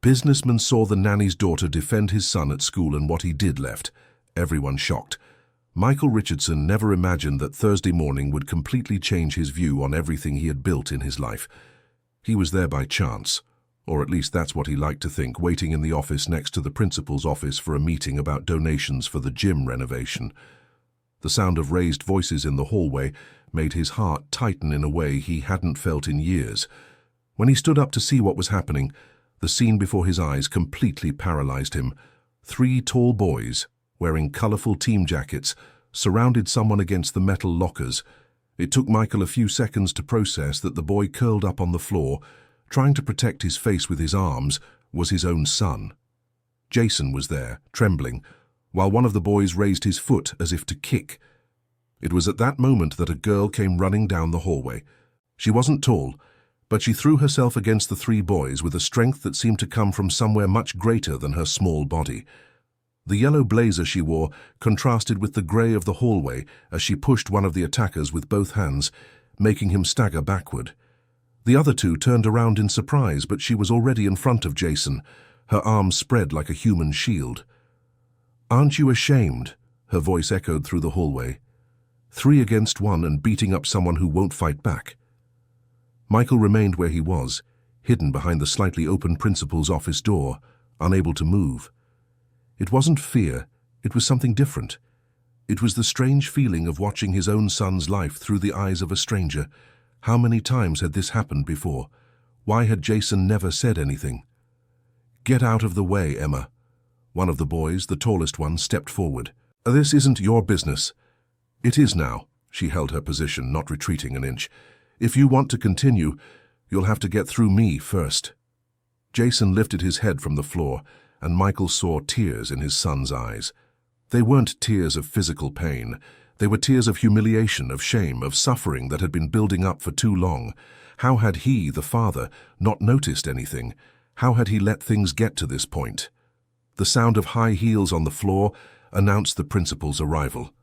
Businessman saw the nanny's daughter defend his son at school, and what he did left everyone shocked. Michael Richardson never imagined that Thursday morning would completely change his view on everything he had built in his life. He was there by chance, or at least that's what he liked to think, waiting in the office next to the principal's office for a meeting about donations for the gym renovation. The sound of raised voices in the hallway made his heart tighten in a way he hadn't felt in years. When he stood up to see what was happening, the scene before his eyes completely paralyzed him. 3 tall boys, wearing colorful team jackets, surrounded someone against the metal lockers. It took Michael a few seconds to process that the boy curled up on the floor, trying to protect his face with his arms, was his own son. Jason was there, trembling, while one of the boys raised his foot as if to kick. It was at that moment that a girl came running down the hallway. She wasn't tall, but she threw herself against the 3 boys with a strength that seemed to come from somewhere much greater than her small body. The yellow blazer she wore contrasted with the grey of the hallway as she pushed one of the attackers with both hands, making him stagger backward. The other 2 turned around in surprise, but she was already in front of Jason, her arms spread like a human shield. "Aren't you ashamed?" her voice echoed through the hallway. 3 against 1 and beating up someone who won't fight back. Michael remained where he was, hidden behind the slightly open principal's office door, unable to move. It wasn't fear, it was something different. It was the strange feeling of watching his own son's life through the eyes of a stranger. How many times had this happened before? Why had Jason never said anything? "Get out of the way, Emma." One of the boys, the tallest one, stepped forward. "This isn't your business." "It is now." She held her position, not retreating an inch. "If you want to continue, you'll have to get through me first." Jason lifted his head from the floor, and Michael saw tears in his son's eyes. They weren't tears of physical pain. They were tears of humiliation, of shame, of suffering that had been building up for too long. How had he, the father, not noticed anything? How had he let things get to this point? The sound of high heels on the floor announced the principal's arrival.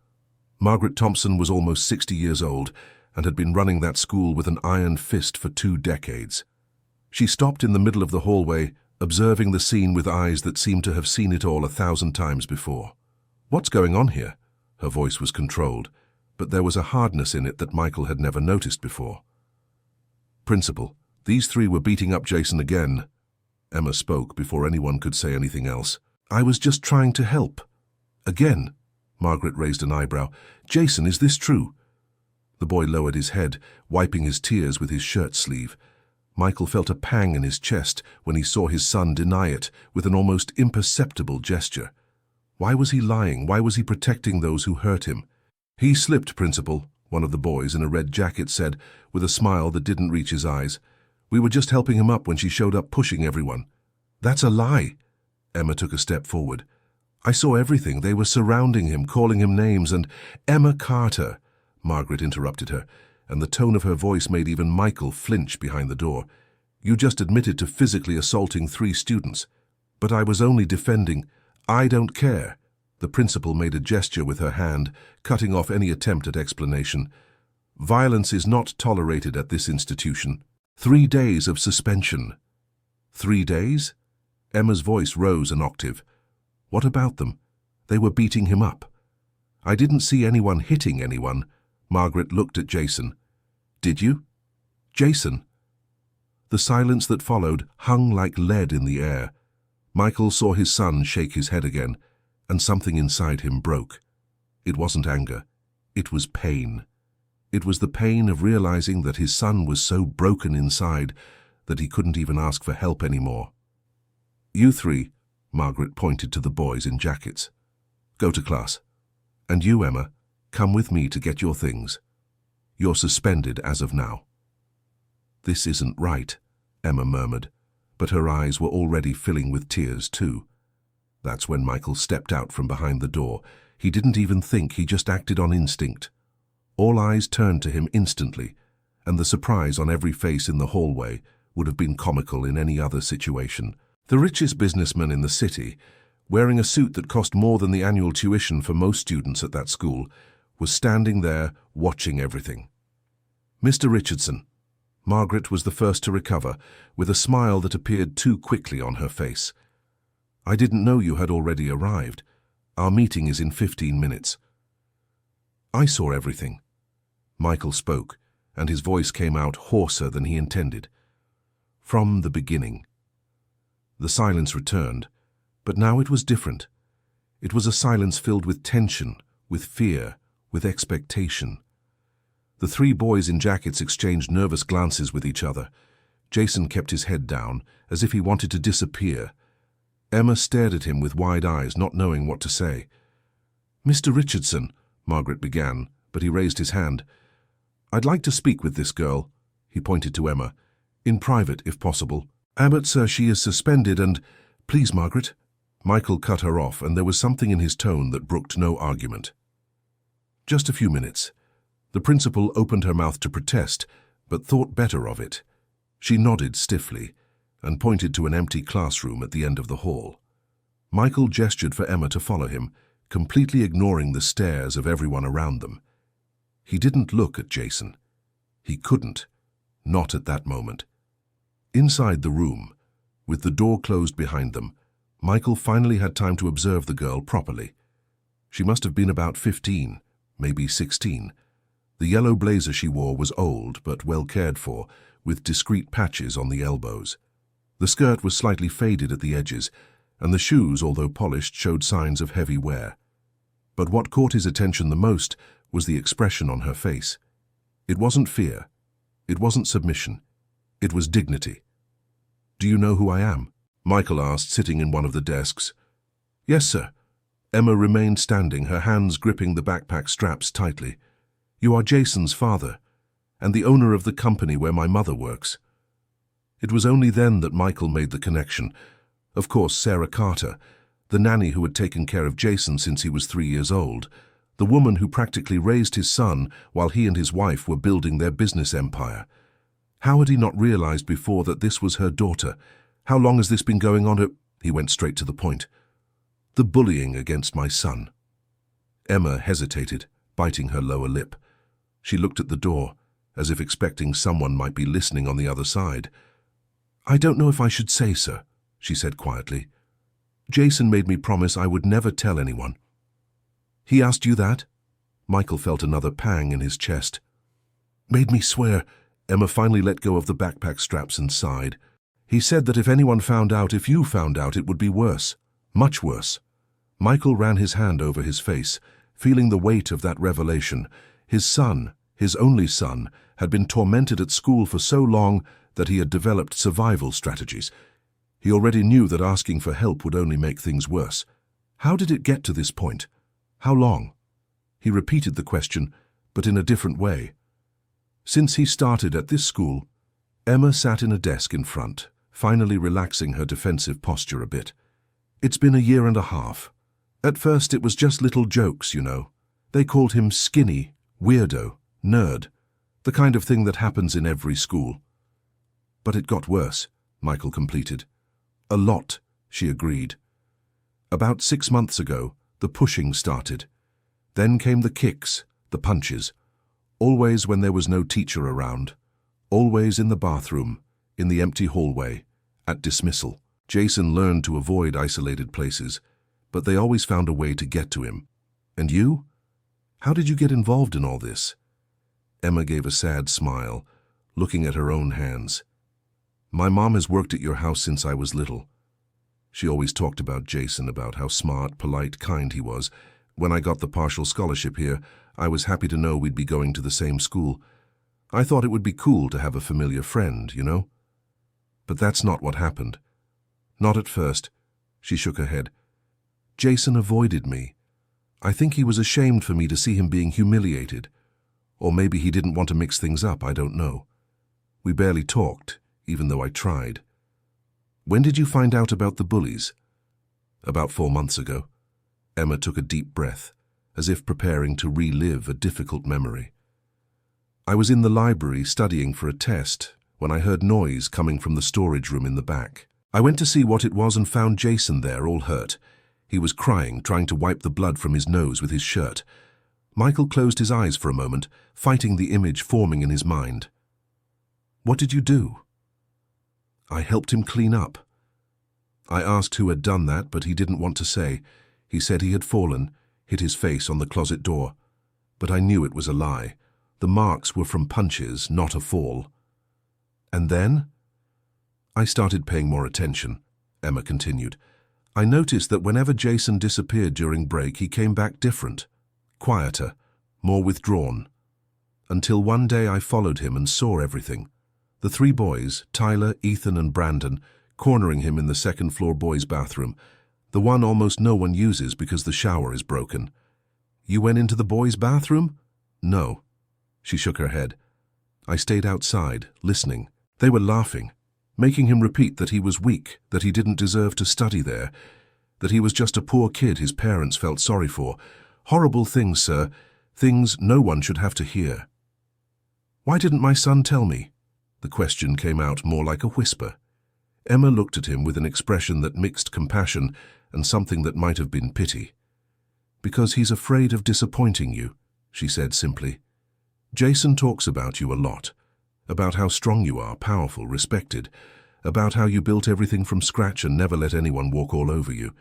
Margaret Thompson was almost 60 years old and had been running that school with an iron fist for 2 decades. She stopped in the middle of the hallway, observing the scene with eyes that seemed to have seen it all 1,000 times before. "What's going on here?" Her voice was controlled, but there was a hardness in it that Michael had never noticed before. "Principal, these 3 were beating up Jason again." Emma spoke before anyone could say anything else. "I was just trying to help." "Again?" Margaret raised an eyebrow. "Jason, is this true?" The boy lowered his head, wiping his tears with his shirt sleeve. Michael felt a pang in his chest when he saw his son deny it with an almost imperceptible gesture. Why was he lying? Why was he protecting those who hurt him? "He slipped, Principal," one of the boys in a red jacket said, with a smile that didn't reach his eyes. "We were just helping him up when she showed up pushing everyone." "That's a lie." Emma took a step forward. "I saw everything. They were surrounding him, calling him names, and—" "Emma Carter," Margaret interrupted her, and the tone of her voice made even Michael flinch behind the door. "You just admitted to physically assaulting 3 students." "But I was only defending—" "I don't care." The principal made a gesture with her hand, cutting off any attempt at explanation. "Violence is not tolerated at this institution. 3 days of suspension." 3 days? Emma's voice rose an octave. "What about them? They were beating him up." "I didn't see anyone hitting anyone." Margaret looked at Jason. "Did you?" "Jason?" The silence that followed hung like lead in the air. Michael saw his son shake his head again, and something inside him broke. It wasn't anger. It was pain. It was the pain of realizing that his son was so broken inside that he couldn't even ask for help anymore. "You 3, Margaret pointed to the boys in jackets. "Go to class. And you, Emma, come with me to get your things. You're suspended as of now." "This isn't right," Emma murmured, but her eyes were already filling with tears too. That's when Michael stepped out from behind the door. He didn't even think, he just acted on instinct. All eyes turned to him instantly, and the surprise on every face in the hallway would have been comical in any other situation. The richest businessman in the city, wearing a suit that cost more than the annual tuition for most students at that school, was standing there watching everything. "Mr. Richardson." Margaret was the first to recover, with a smile that appeared too quickly on her face. "I didn't know you had already arrived. Our meeting is in 15 minutes. "I saw everything." Michael spoke, and his voice came out hoarser than he intended. "From the beginning." The silence returned, but now it was different. It was a silence filled with tension, with fear, with expectation. The three boys in jackets exchanged nervous glances with each other. Jason kept his head down, as if he wanted to disappear. Emma stared at him with wide eyes, not knowing what to say. "Mr. Richardson," Margaret began, but he raised his hand. "I'd like to speak with this girl," he pointed to Emma, "in private, if possible. Abbott, sir, she is suspended and—" "Please, Margaret." Michael cut her off, and there was something in his tone that brooked no argument. "Just a few minutes." The principal opened her mouth to protest, but thought better of it. She nodded stiffly and pointed to an empty classroom at the end of the hall. Michael gestured for Emma to follow him, completely ignoring the stares of everyone around them. He didn't look at Jason. He couldn't, not at that moment. Inside the room, with the door closed behind them, Michael finally had time to observe the girl properly. She must have been about 15, maybe 16. The yellow blazer she wore was old but well cared for, with discreet patches on the elbows. The skirt was slightly faded at the edges, and the shoes, although polished, showed signs of heavy wear. But what caught his attention the most was the expression on her face. It wasn't fear. It wasn't submission. It was dignity. "Do you know who I am?" Michael asked, sitting in one of the desks. "Yes, sir." Emma remained standing, her hands gripping the backpack straps tightly. "You are Jason's father, and the owner of the company where my mother works." It was only then that Michael made the connection. Of course, Sarah Carter, the nanny who had taken care of Jason since he was 3 years old, the woman who practically raised his son while he and his wife were building their business empire. How had he not realized before that this was her daughter? "How long has this been going on?" He went straight to the point. "The bullying against my son." Emma hesitated, biting her lower lip. She looked at the door, as if expecting someone might be listening on the other side. "I don't know if I should say, sir," she said quietly. "Jason made me promise I would never tell anyone." "He asked you that?" Michael felt another pang in his chest. "Made me swear." Emma finally let go of the backpack straps and sighed. "He said that if anyone found out, if you found out, it would be worse. Much worse." Michael ran his hand over his face, feeling the weight of that revelation. His son, his only son, had been tormented at school for so long that he had developed survival strategies. He already knew that asking for help would only make things worse. How did it get to this point? How long? He repeated the question, but in a different way. Since he started at this school, Emma sat in a desk in front, finally relaxing her defensive posture a bit. "It's been a year and a half. At first it was just little jokes, you know. They called him skinny, weirdo, nerd, the kind of thing that happens in every school." "But it got worse," Michael completed. "A lot," she agreed. "About 6 months ago, the pushing started. Then came the kicks, the punches. Always when there was no teacher around. Always in the bathroom, in the empty hallway, at dismissal. Jason learned to avoid isolated places, but they always found a way to get to him. And you? How did you get involved in all this?" Emma gave a sad smile, looking at her own hands. "My mom has worked at your house since I was little." She always talked about Jason, about how smart, polite, kind he was. When I got the partial scholarship here, I was happy to know we'd be going to the same school. I thought it would be cool to have a familiar friend, you know? But that's not what happened. Not at first. She shook her head. Jason avoided me. I think he was ashamed for me to see him being humiliated. Or maybe he didn't want to mix things up, I don't know. We barely talked, even though I tried. When did you find out about the bullies? About 4 months ago. Emma took a deep breath, as if preparing to relive a difficult memory. I was in the library studying for a test when I heard noise coming from the storage room in the back. I went to see what it was and found Jason there, all hurt. He was crying, trying to wipe the blood from his nose with his shirt. Michael closed his eyes for a moment, fighting the image forming in his mind. What did you do? I helped him clean up. I asked who had done that, but he didn't want to say. He said he had fallen, hit his face on the closet door. But I knew it was a lie. The marks were from punches, not a fall. And then? I started paying more attention, Emma continued. I noticed that whenever Jason disappeared during break, he came back different, quieter, more withdrawn. Until one day I followed him and saw everything. The three boys, Tyler, Ethan and Brandon, cornering him in the second-floor boys' bathroom, the one almost no one uses because the shower is broken. You went into the boys' bathroom? No. She shook her head. I stayed outside, listening. They were laughing, making him repeat that he was weak, that he didn't deserve to study there, that he was just a poor kid his parents felt sorry for. Horrible things, sir. Things no one should have to hear. Why didn't my son tell me? The question came out more like a whisper. Emma looked at him with an expression that mixed compassion and something that might have been pity. Because he's afraid of disappointing you, she said simply. Jason talks about you a lot, about how strong you are, powerful, respected, about how you built everything from scratch and never let anyone walk all over you.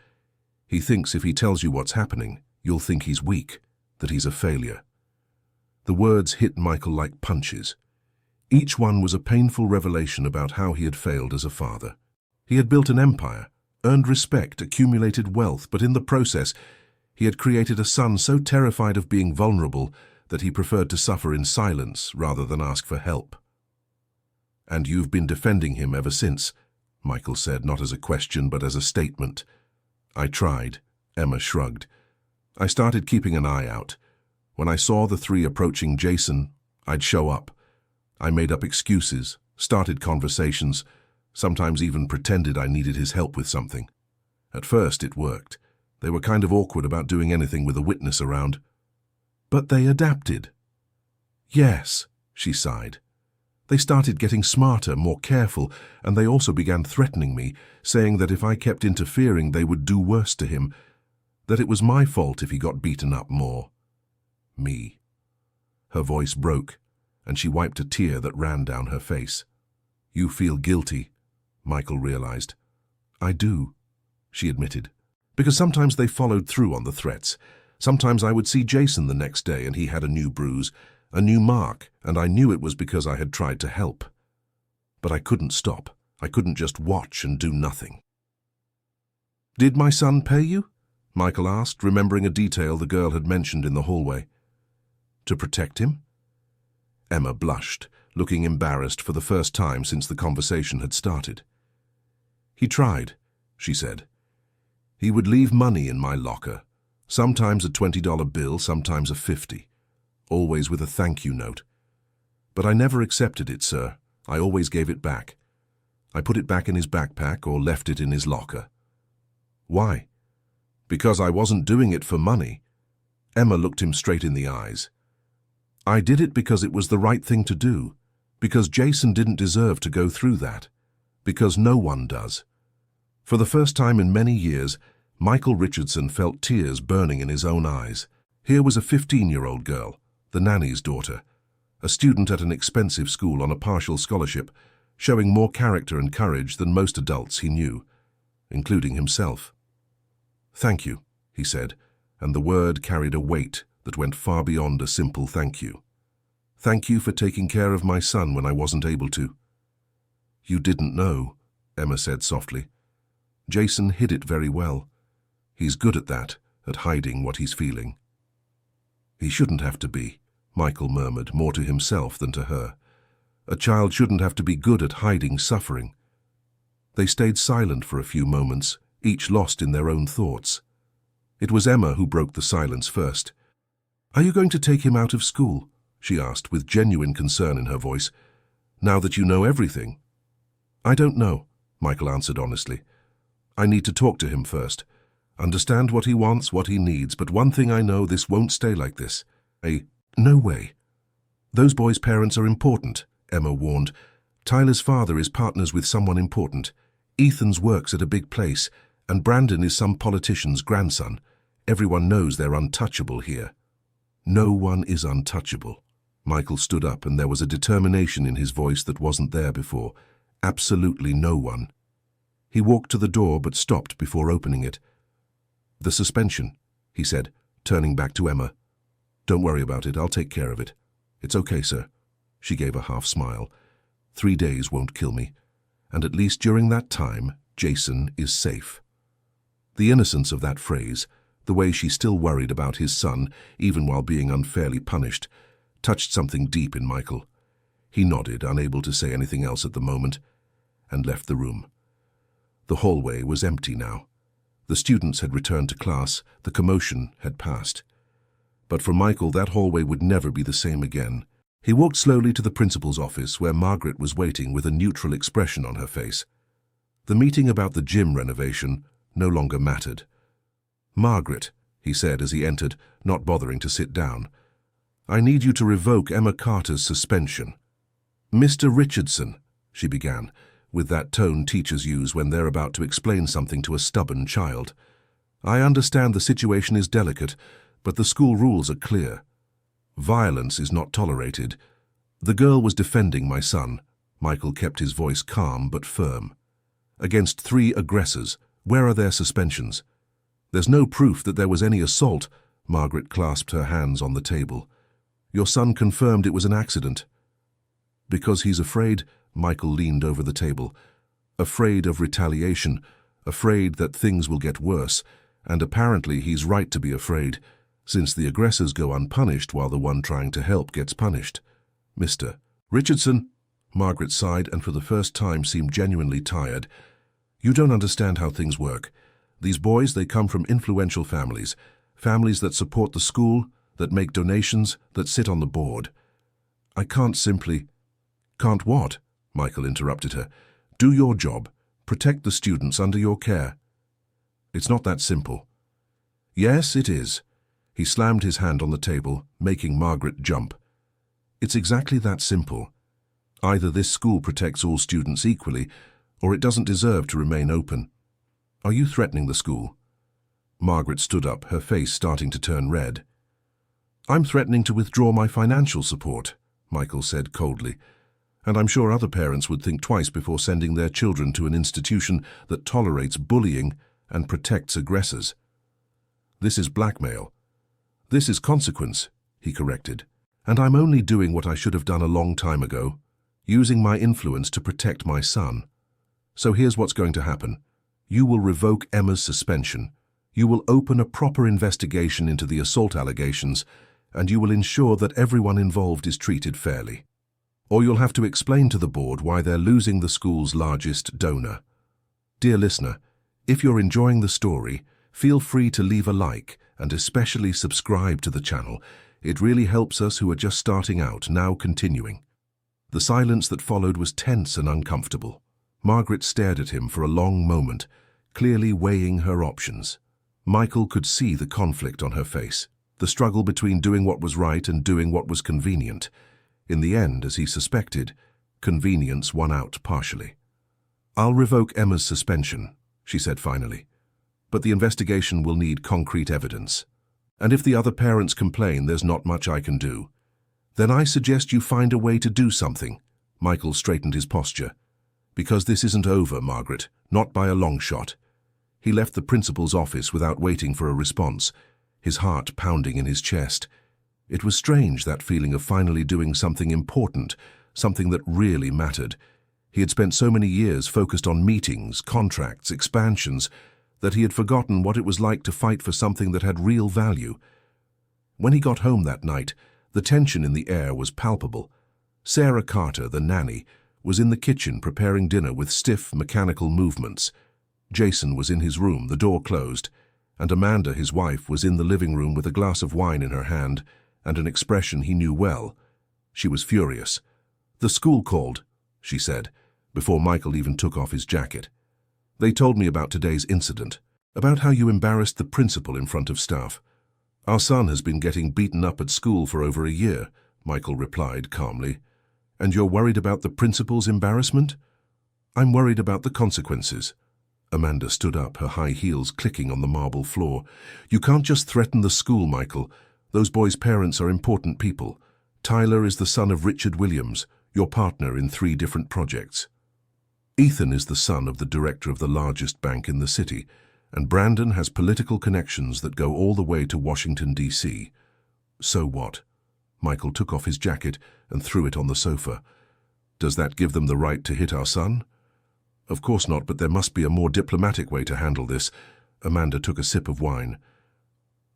He thinks if he tells you what's happening, you'll think he's weak, that he's a failure. The words hit Michael like punches. Each one was a painful revelation about how he had failed as a father. He had built an empire, earned respect, accumulated wealth, but in the process, he had created a son so terrified of being vulnerable that he preferred to suffer in silence rather than ask for help. And you've been defending him ever since, Michael said, not as a question but as a statement. I tried, Emma shrugged. I started keeping an eye out. When I saw the three approaching Jason, I'd show up. I made up excuses, started conversations, sometimes even pretended I needed his help with something. At first it worked. They were kind of awkward about doing anything with a witness around. But they adapted. Yes, she sighed. They started getting smarter, more careful, and they also began threatening me, saying that if I kept interfering they would do worse to him, that it was my fault if he got beaten up more. Me. Her voice broke, and she wiped a tear that ran down her face. You feel guilty, Michael realized. I do, she admitted, because sometimes they followed through on the threats. Sometimes I would see Jason the next day and he had a new bruise, a new mark, and I knew it was because I had tried to help. But I couldn't stop. I couldn't just watch and do nothing. Did my son pay you? Michael asked, remembering a detail the girl had mentioned in the hallway. To protect him? Emma blushed, looking embarrassed for the first time since the conversation had started. He tried, she said. He would leave money in my locker, sometimes a $20 bill, sometimes a $50, always with a thank you note. But I never accepted it, sir. I always gave it back. I put it back in his backpack or left it in his locker. Why? Because I wasn't doing it for money. Emma looked him straight in the eyes. I did it because it was the right thing to do, because Jason didn't deserve to go through that, because no one does. For the first time in many years, Michael Richardson felt tears burning in his own eyes. Here was a 15-year-old girl, the nanny's daughter, a student at an expensive school on a partial scholarship, showing more character and courage than most adults he knew, including himself. Thank you, he said, and the word carried a weight that went far beyond a simple thank you. Thank you for taking care of my son when I wasn't able to. You didn't know, Emma said softly. Jason hid it very well. He's good at that, at hiding what he's feeling. He shouldn't have to be, Michael murmured, more to himself than to her. A child shouldn't have to be good at hiding suffering. They stayed silent for a few moments, each lost in their own thoughts. It was Emma who broke the silence first. Are you going to take him out of school? She asked, with genuine concern in her voice. Now that you know everything. I don't know, Michael answered honestly. I need to talk to him first. Understand what he wants, what he needs, but one thing I know, this won't stay like this. No way. Those boys' parents are important, Emma warned. Tyler's father is partners with someone important. Ethan's works at a big place, and Brandon is some politician's grandson. Everyone knows they're untouchable here. No one is untouchable, Michael stood up, and there was a determination in his voice that wasn't there before. Absolutely no one. He walked to the door but stopped before opening it. "The suspension," he said, turning back to Emma. "Don't worry about it, I'll take care of it." "It's okay, sir." She gave a half smile. 3 days won't kill me. And at least during that time, Jason is safe. The innocence of that phrase, the way she still worried about his son, even while being unfairly punished, touched something deep in Michael. He nodded, unable to say anything else at the moment, and left the room. The hallway was empty now. The students had returned to class, the commotion had passed. But for Michael, that hallway would never be the same again. He walked slowly to the principal's office, where Margaret was waiting with a neutral expression on her face. The meeting about the gym renovation no longer mattered. "Margaret," he said as he entered, not bothering to sit down, "I need you to revoke Emma Carter's suspension." "Mr. Richardson," she began, with that tone teachers use when they're about to explain something to a stubborn child. "I understand the situation is delicate, but the school rules are clear. Violence is not tolerated. The girl was defending my son." Michael kept his voice calm but firm. "Against 3 aggressors. Where are their suspensions?" "There's no proof that there was any assault." Margaret clasped her hands on the table. "Your son confirmed it was an accident." "Because he's afraid," Michael leaned over the table. "Afraid of retaliation, afraid that things will get worse, and apparently he's right to be afraid, since the aggressors go unpunished while the one trying to help gets punished." "Mr. Richardson," Margaret sighed and for the first time seemed genuinely tired. "You don't understand how things work. These boys, they come from influential families, families that support the school, that make donations, that sit on the board. I can't simply—" "Can't what?" Michael interrupted her. "Do your job. Protect the students under your care." "It's not that simple." "Yes, it is." He slammed his hand on the table, making Margaret jump. "It's exactly that simple. Either this school protects all students equally, or it doesn't deserve to remain open. Are you threatening the school?" Margaret stood up, her face starting to turn red. "I'm threatening to withdraw my financial support," Michael said coldly. "And I'm sure other parents would think twice before sending their children to an institution that tolerates bullying and protects aggressors." "This is blackmail." "This is consequence," he corrected. "And I'm only doing what I should have done a long time ago, using my influence to protect my son. So here's what's going to happen. You will revoke Emma's suspension. You will open a proper investigation into the assault allegations, and you will ensure that everyone involved is treated fairly. Or you'll have to explain to the board why they're losing the school's largest donor. Dear listener, if you're enjoying the story, feel free to leave a like and especially subscribe to the channel. It really helps us who are just starting out, now continuing." The silence that followed was tense and uncomfortable. Margaret stared at him for a long moment, clearly weighing her options. Michael could see the conflict on her face, the struggle between doing what was right and doing what was convenient. In the end, as he suspected, convenience won out partially. "I'll revoke Emma's suspension," she said finally. "But the investigation will need concrete evidence. And if the other parents complain, there's not much I can do. Then I suggest you find a way to do something." Michael straightened his posture. "Because this isn't over, Margaret, not by a long shot." He left the principal's office without waiting for a response, his heart pounding in his chest. It was strange, that feeling of finally doing something important, something that really mattered. He had spent so many years focused on meetings, contracts, expansions, that he had forgotten what it was like to fight for something that had real value. When he got home that night, the tension in the air was palpable. Sarah Carter, the nanny, was in the kitchen preparing dinner with stiff, mechanical movements. Jason was in his room, the door closed, and Amanda, his wife, was in the living room with a glass of wine in her hand and an expression he knew well. She was furious. "The school called," she said, before Michael even took off his jacket. "They told me about today's incident, about how you embarrassed the principal in front of staff. Our son has been getting beaten up at school for over a year," Michael replied calmly. "And you're worried about the principal's embarrassment?" "I'm worried about the consequences." Amanda stood up, her high heels clicking on the marble floor. "You can't just threaten the school, Michael. Those boys' parents are important people. Tyler is the son of Richard Williams, your partner in 3 different projects. Ethan is the son of the director of the largest bank in the city, and Brandon has political connections that go all the way to Washington, D.C. So what? Michael took off his jacket and threw it on the sofa. Does that give them the right to hit our son? Of course not, but there must be a more diplomatic way to handle this. Amanda took a sip of wine.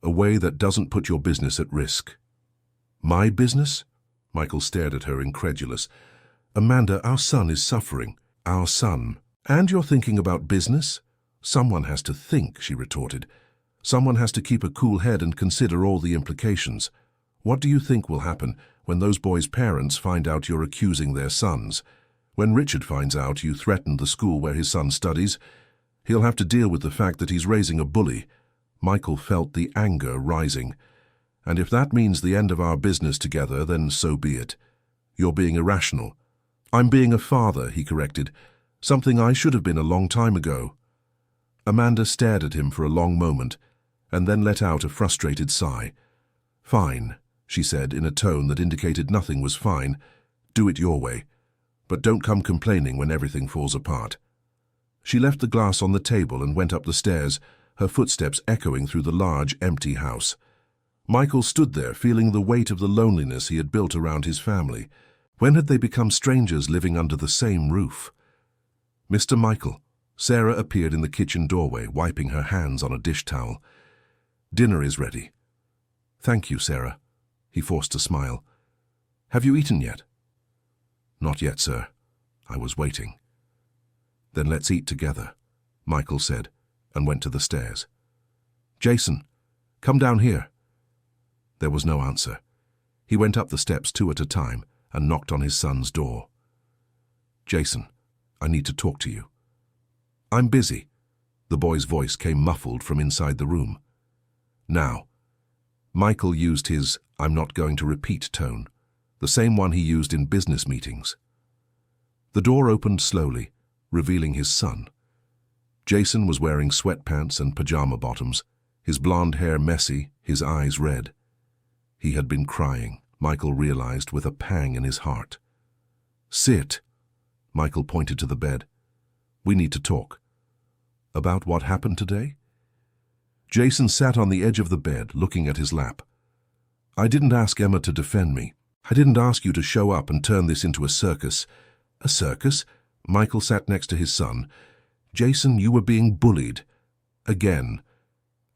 A way that doesn't put your business at risk. My business? Michael stared at her, incredulous. Amanda, our son is suffering. Our son. And you're thinking about business? Someone has to think, she retorted. Someone has to keep a cool head and consider all the implications. What do you think will happen when those boys' parents find out you're accusing their sons? When Richard finds out you threatened the school where his son studies, he'll have to deal with the fact that he's raising a bully. Michael felt the anger rising. And if that means the end of our business together, then so be it. You're being irrational. I'm being a father, he corrected. Something I should have been a long time ago. Amanda stared at him for a long moment, and then let out a frustrated sigh. Fine, she said in a tone that indicated nothing was fine. Do it your way. But don't come complaining when everything falls apart. She left the glass on the table and went up the stairs, her footsteps echoing through the large, empty house. Michael stood there, feeling the weight of the loneliness he had built around his family. When had they become strangers living under the same roof? Mr. Michael. Sarah appeared in the kitchen doorway, wiping her hands on a dish towel. Dinner is ready. Thank you, Sarah. He forced a smile. Have you eaten yet? Not yet, sir. I was waiting. Then let's eat together, Michael said, and went to the stairs. Jason, come down here. There was no answer. He went up the steps 2 at a time and knocked on his son's door. Jason, I need to talk to you. I'm busy. The boy's voice came muffled from inside the room. Now. Michael used his I'm not going to repeat tone, the same one he used in business meetings. The door opened slowly, revealing his son. Jason was wearing sweatpants and pajama bottoms, his blonde hair messy, his eyes red. He had been crying, Michael realized with a pang in his heart. Sit. Michael pointed to the bed. We need to talk. About what happened today? Jason sat on the edge of the bed, looking at his lap. I didn't ask Emma to defend me. I didn't ask you to show up and turn this into a circus. A circus? Michael sat next to his son. Jason, you were being bullied. Again.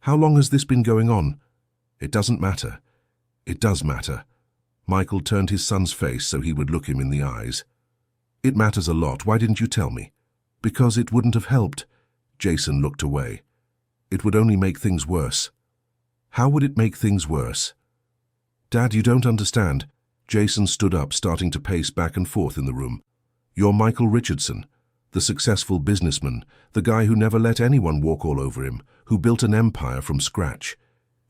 How long has this been going on? It doesn't matter. It does matter. Michael turned his son's face so he would look him in the eyes. It matters a lot. Why didn't you tell me? Because it wouldn't have helped. Jason looked away. It would only make things worse. How would it make things worse? Dad, you don't understand. Jason stood up, starting to pace back and forth in the room. You're Michael Richardson, the successful businessman, the guy who never let anyone walk all over him, who built an empire from scratch.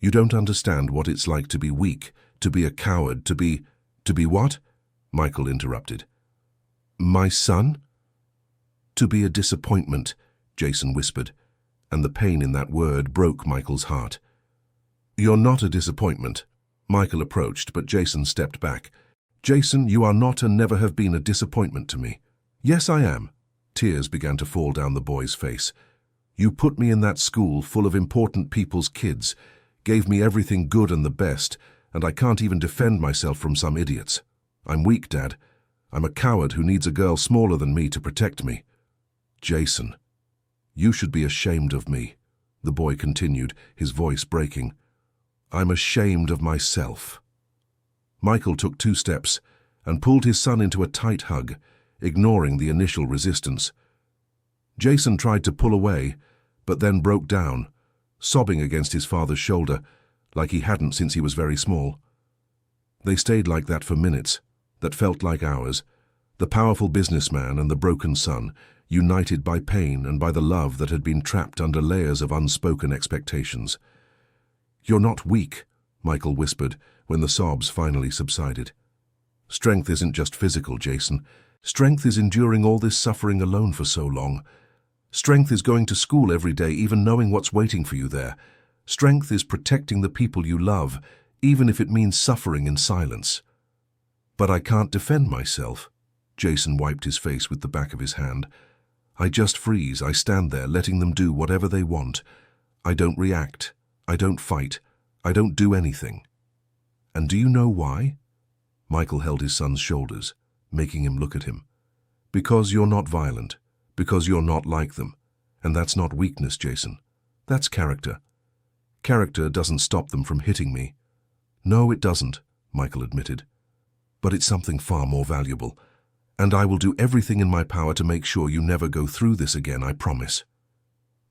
You don't understand what it's like to be weak, to be a coward, to be what? Michael interrupted. My son? To be a disappointment, Jason whispered, and the pain in that word broke Michael's heart. You're not a disappointment. Michael approached, but Jason stepped back. Jason, you are not and never have been a disappointment to me. Yes, I am. Tears began to fall down the boy's face. You put me in that school full of important people's kids, gave me everything good and the best, and I can't even defend myself from some idiots. I'm weak, Dad. I'm a coward who needs a girl smaller than me to protect me. Jason, you should be ashamed of me, the boy continued, his voice breaking. I'm ashamed of myself. Michael took 2 steps and pulled his son into a tight hug, ignoring the initial resistance. Jason tried to pull away, but then broke down, sobbing against his father's shoulder, like he hadn't since he was very small. They stayed like that for minutes, that felt like hours, the powerful businessman and the broken son, united by pain and by the love that had been trapped under layers of unspoken expectations. You're not weak, Michael whispered when the sobs finally subsided. Strength isn't just physical, Jason. Strength is enduring all this suffering alone for so long. Strength is going to school every day, even knowing what's waiting for you there. Strength is protecting the people you love, even if it means suffering in silence. But I can't defend myself. Jason wiped his face with the back of his hand. I just freeze. I stand there, letting them do whatever they want. I don't react. I don't fight. I don't do anything. And do you know why? Michael held his son's shoulders, making him look at him. Because you're not violent. Because you're not like them. And that's not weakness, Jason. That's character. Character doesn't stop them from hitting me. No, it doesn't, Michael admitted. But it's something far more valuable. And I will do everything in my power to make sure you never go through this again, I promise.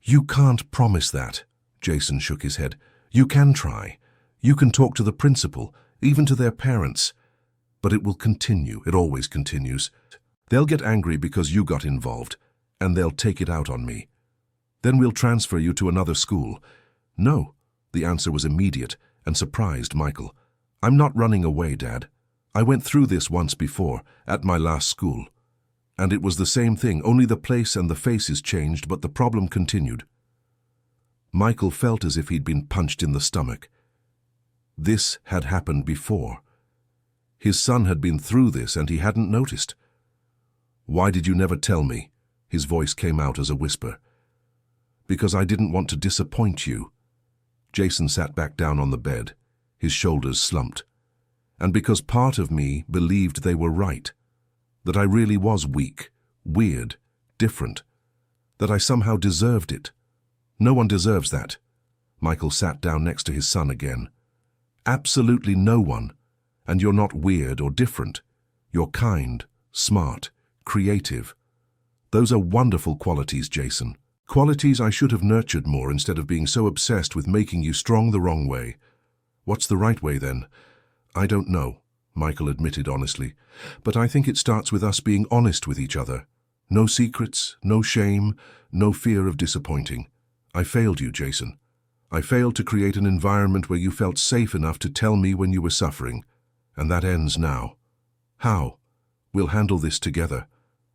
You can't promise that, Jason shook his head. You can try. You can talk to the principal, even to their parents. But it will continue. It always continues. They'll get angry because you got involved, and they'll take it out on me. Then we'll transfer you to another school. No, the answer was immediate and surprised Michael. I'm not running away, Dad. I went through this once before, at my last school. And it was the same thing, only the place and the faces changed, but the problem continued. Michael felt as if he'd been punched in the stomach. This had happened before. His son had been through this and he hadn't noticed. Why did you never tell me? His voice came out as a whisper. Because I didn't want to disappoint you. Jason sat back down on the bed, his shoulders slumped. And because part of me believed they were right. That I really was weak, weird, different. That I somehow deserved it. No one deserves that. Michael sat down next to his son again. Absolutely no one. And you're not weird or different. You're kind, smart, creative. Those are wonderful qualities, Jason. Qualities I should have nurtured more instead of being so obsessed with making you strong the wrong way. What's the right way then? I don't know, Michael admitted honestly, but I think it starts with us being honest with each other. No secrets, no shame, no fear of disappointing. I failed you, Jason. I failed to create an environment where you felt safe enough to tell me when you were suffering. And that ends now. How? We'll handle this together.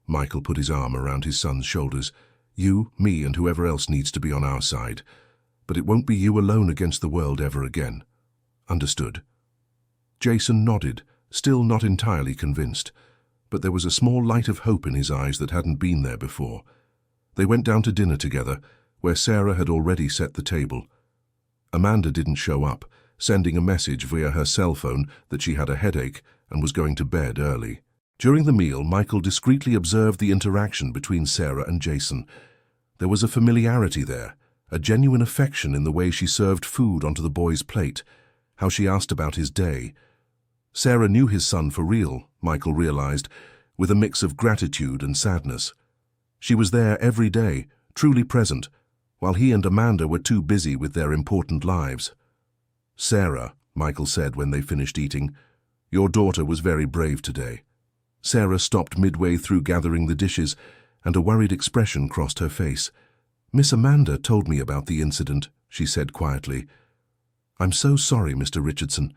Michael put his arm around his son's shoulders. You, me, and whoever else needs to be on our side. But it won't be you alone against the world ever again. Understood? Jason nodded, still not entirely convinced, but there was a small light of hope in his eyes that hadn't been there before. They went down to dinner together, where Sarah had already set the table. Amanda didn't show up, sending a message via her cell phone that she had a headache and was going to bed early. During the meal, Michael discreetly observed the interaction between Sarah and Jason. There was a familiarity there, a genuine affection in the way she served food onto the boy's plate, how she asked about his day. Sarah knew his son for real, Michael realized, with a mix of gratitude and sadness. She was there every day, truly present, while he and Amanda were too busy with their important lives. Sarah, Michael said when they finished eating, your daughter was very brave today. Sarah stopped midway through gathering the dishes, and a worried expression crossed her face. Miss Amanda told me about the incident, she said quietly. I'm so sorry, Mr. Richardson.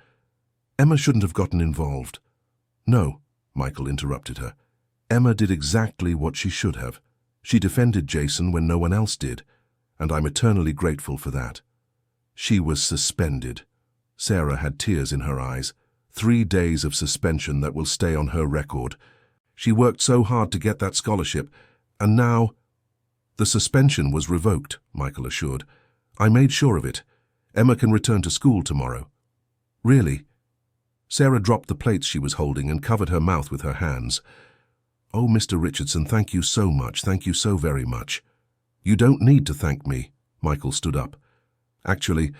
Emma shouldn't have gotten involved. No, Michael interrupted her. Emma did exactly what she should have. She defended Jason when no one else did, and I'm eternally grateful for that. She was suspended. Sarah had tears in her eyes. 3 days of suspension that will stay on her record. She worked so hard to get that scholarship, and now... The suspension was revoked, Michael assured. I made sure of it. Emma can return to school tomorrow. Really? Sarah dropped the plates she was holding and covered her mouth with her hands. Oh, Mr. Richardson, thank you so much. Thank you so very much. You don't need to thank me, Michael stood up. Actually,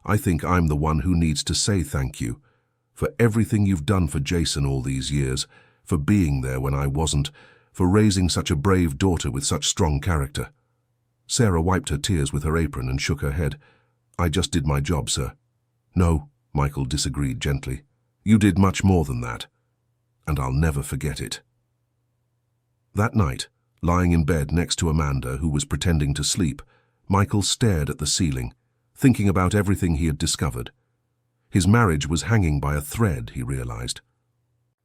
I think I'm the one who needs to say thank you. For everything you've done for Jason all these years, for being there when I wasn't, for raising such a brave daughter with such strong character. Sarah wiped her tears with her apron and shook her head. I just did my job, sir. No, Michael disagreed gently. You did much more than that, and I'll never forget it. That night, lying in bed next to Amanda, who was pretending to sleep, Michael stared at the ceiling, thinking about everything he had discovered. His marriage was hanging by a thread, he realized.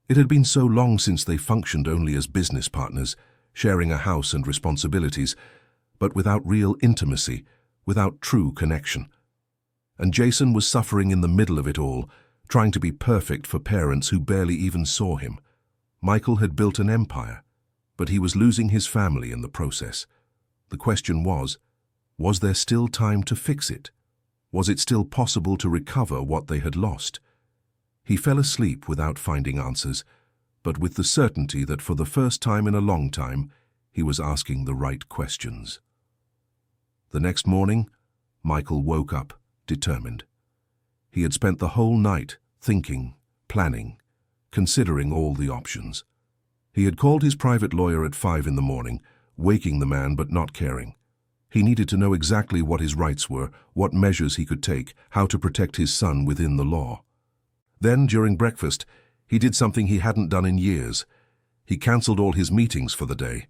It had been so long since they functioned only as business partners, sharing a house and responsibilities, but without real intimacy, without true connection. And Jason was suffering in the middle of it all, trying to be perfect for parents who barely even saw him. Michael had built an empire, but he was losing his family in the process. The question was there still time to fix it? Was it still possible to recover what they had lost? He fell asleep without finding answers, but with the certainty that for the first time in a long time, he was asking the right questions. The next morning, Michael woke up, determined. He had spent the whole night thinking, planning, considering all the options. He had called his private lawyer at 5 in the morning, waking the man but not caring. He needed to know exactly what his rights were, what measures he could take, how to protect his son within the law. Then, during breakfast, he did something he hadn't done in years. He cancelled all his meetings for the day.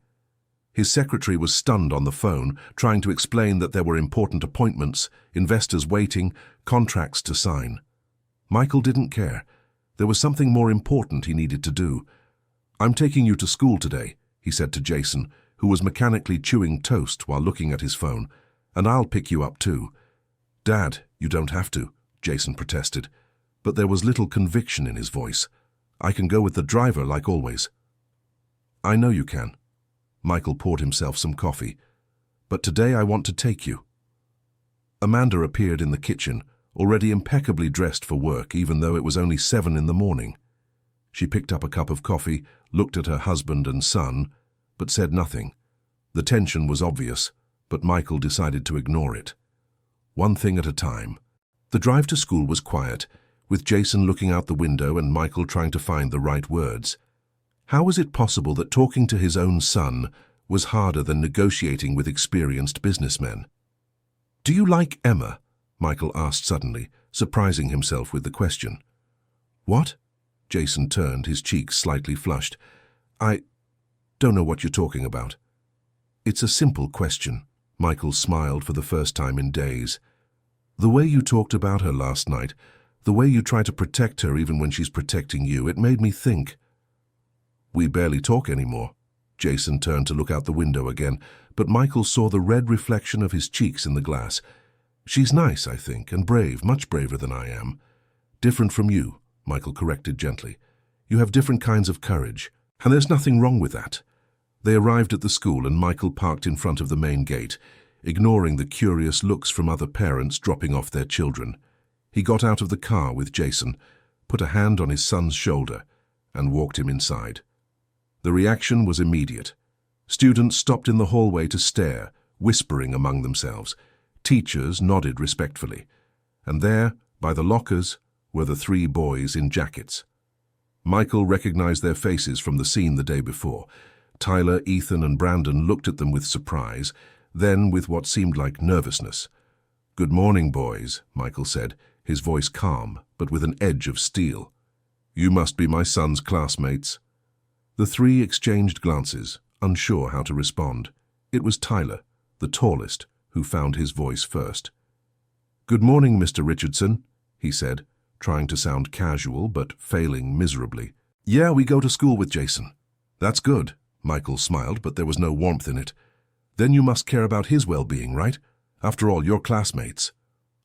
His secretary was stunned on the phone, trying to explain that there were important appointments, investors waiting, contracts to sign. Michael didn't care. There was something more important he needed to do. "I'm taking you to school today," he said to Jason, who was mechanically chewing toast while looking at his phone, "and I'll pick you up too." "Dad, you don't have to," Jason protested, but there was little conviction in his voice. "I can go with the driver like always." "I know you can." Michael poured himself some coffee. "But today I want to take you." Amanda appeared in the kitchen, already impeccably dressed for work, even though it was only 7 in the morning. She picked up a cup of coffee, looked at her husband and son, but said nothing. The tension was obvious, but Michael decided to ignore it. One thing at a time. The drive to school was quiet, with Jason looking out the window and Michael trying to find the right words. How was it possible that talking to his own son was harder than negotiating with experienced businessmen? "Do you like Emma?" Michael asked suddenly, surprising himself with the question. "What?" Jason turned, his cheeks slightly flushed. "I don't know what you're talking about." "It's a simple question." Michael smiled for the first time in days. "The way you talked about her last night, the way you try to protect her even when she's protecting you, it made me think." "We barely talk anymore." Jason turned to look out the window again, but Michael saw the red reflection of his cheeks in the glass. "She's nice, I think, and brave, much braver than I am." "Different from you," Michael corrected gently. "You have different kinds of courage, and there's nothing wrong with that." They arrived at the school and Michael parked in front of the main gate, ignoring the curious looks from other parents dropping off their children. He got out of the car with Jason, put a hand on his son's shoulder, and walked him inside. The reaction was immediate. Students stopped in the hallway to stare, whispering among themselves. Teachers nodded respectfully. And there, by the lockers, were the 3 boys in jackets. Michael recognized their faces from the scene the day before. Tyler, Ethan, and Brandon looked at them with surprise, then with what seemed like nervousness. "Good morning, boys," Michael said, his voice calm, but with an edge of steel. "You must be my son's classmates." The 3 exchanged glances, unsure how to respond. It was Tyler, the tallest, who found his voice first. "Good morning, Mr. Richardson," he said, trying to sound casual but failing miserably. "Yeah, we go to school with Jason." "That's good," Michael smiled, but there was no warmth in it. "Then you must care about his well-being, right? After all, you're classmates."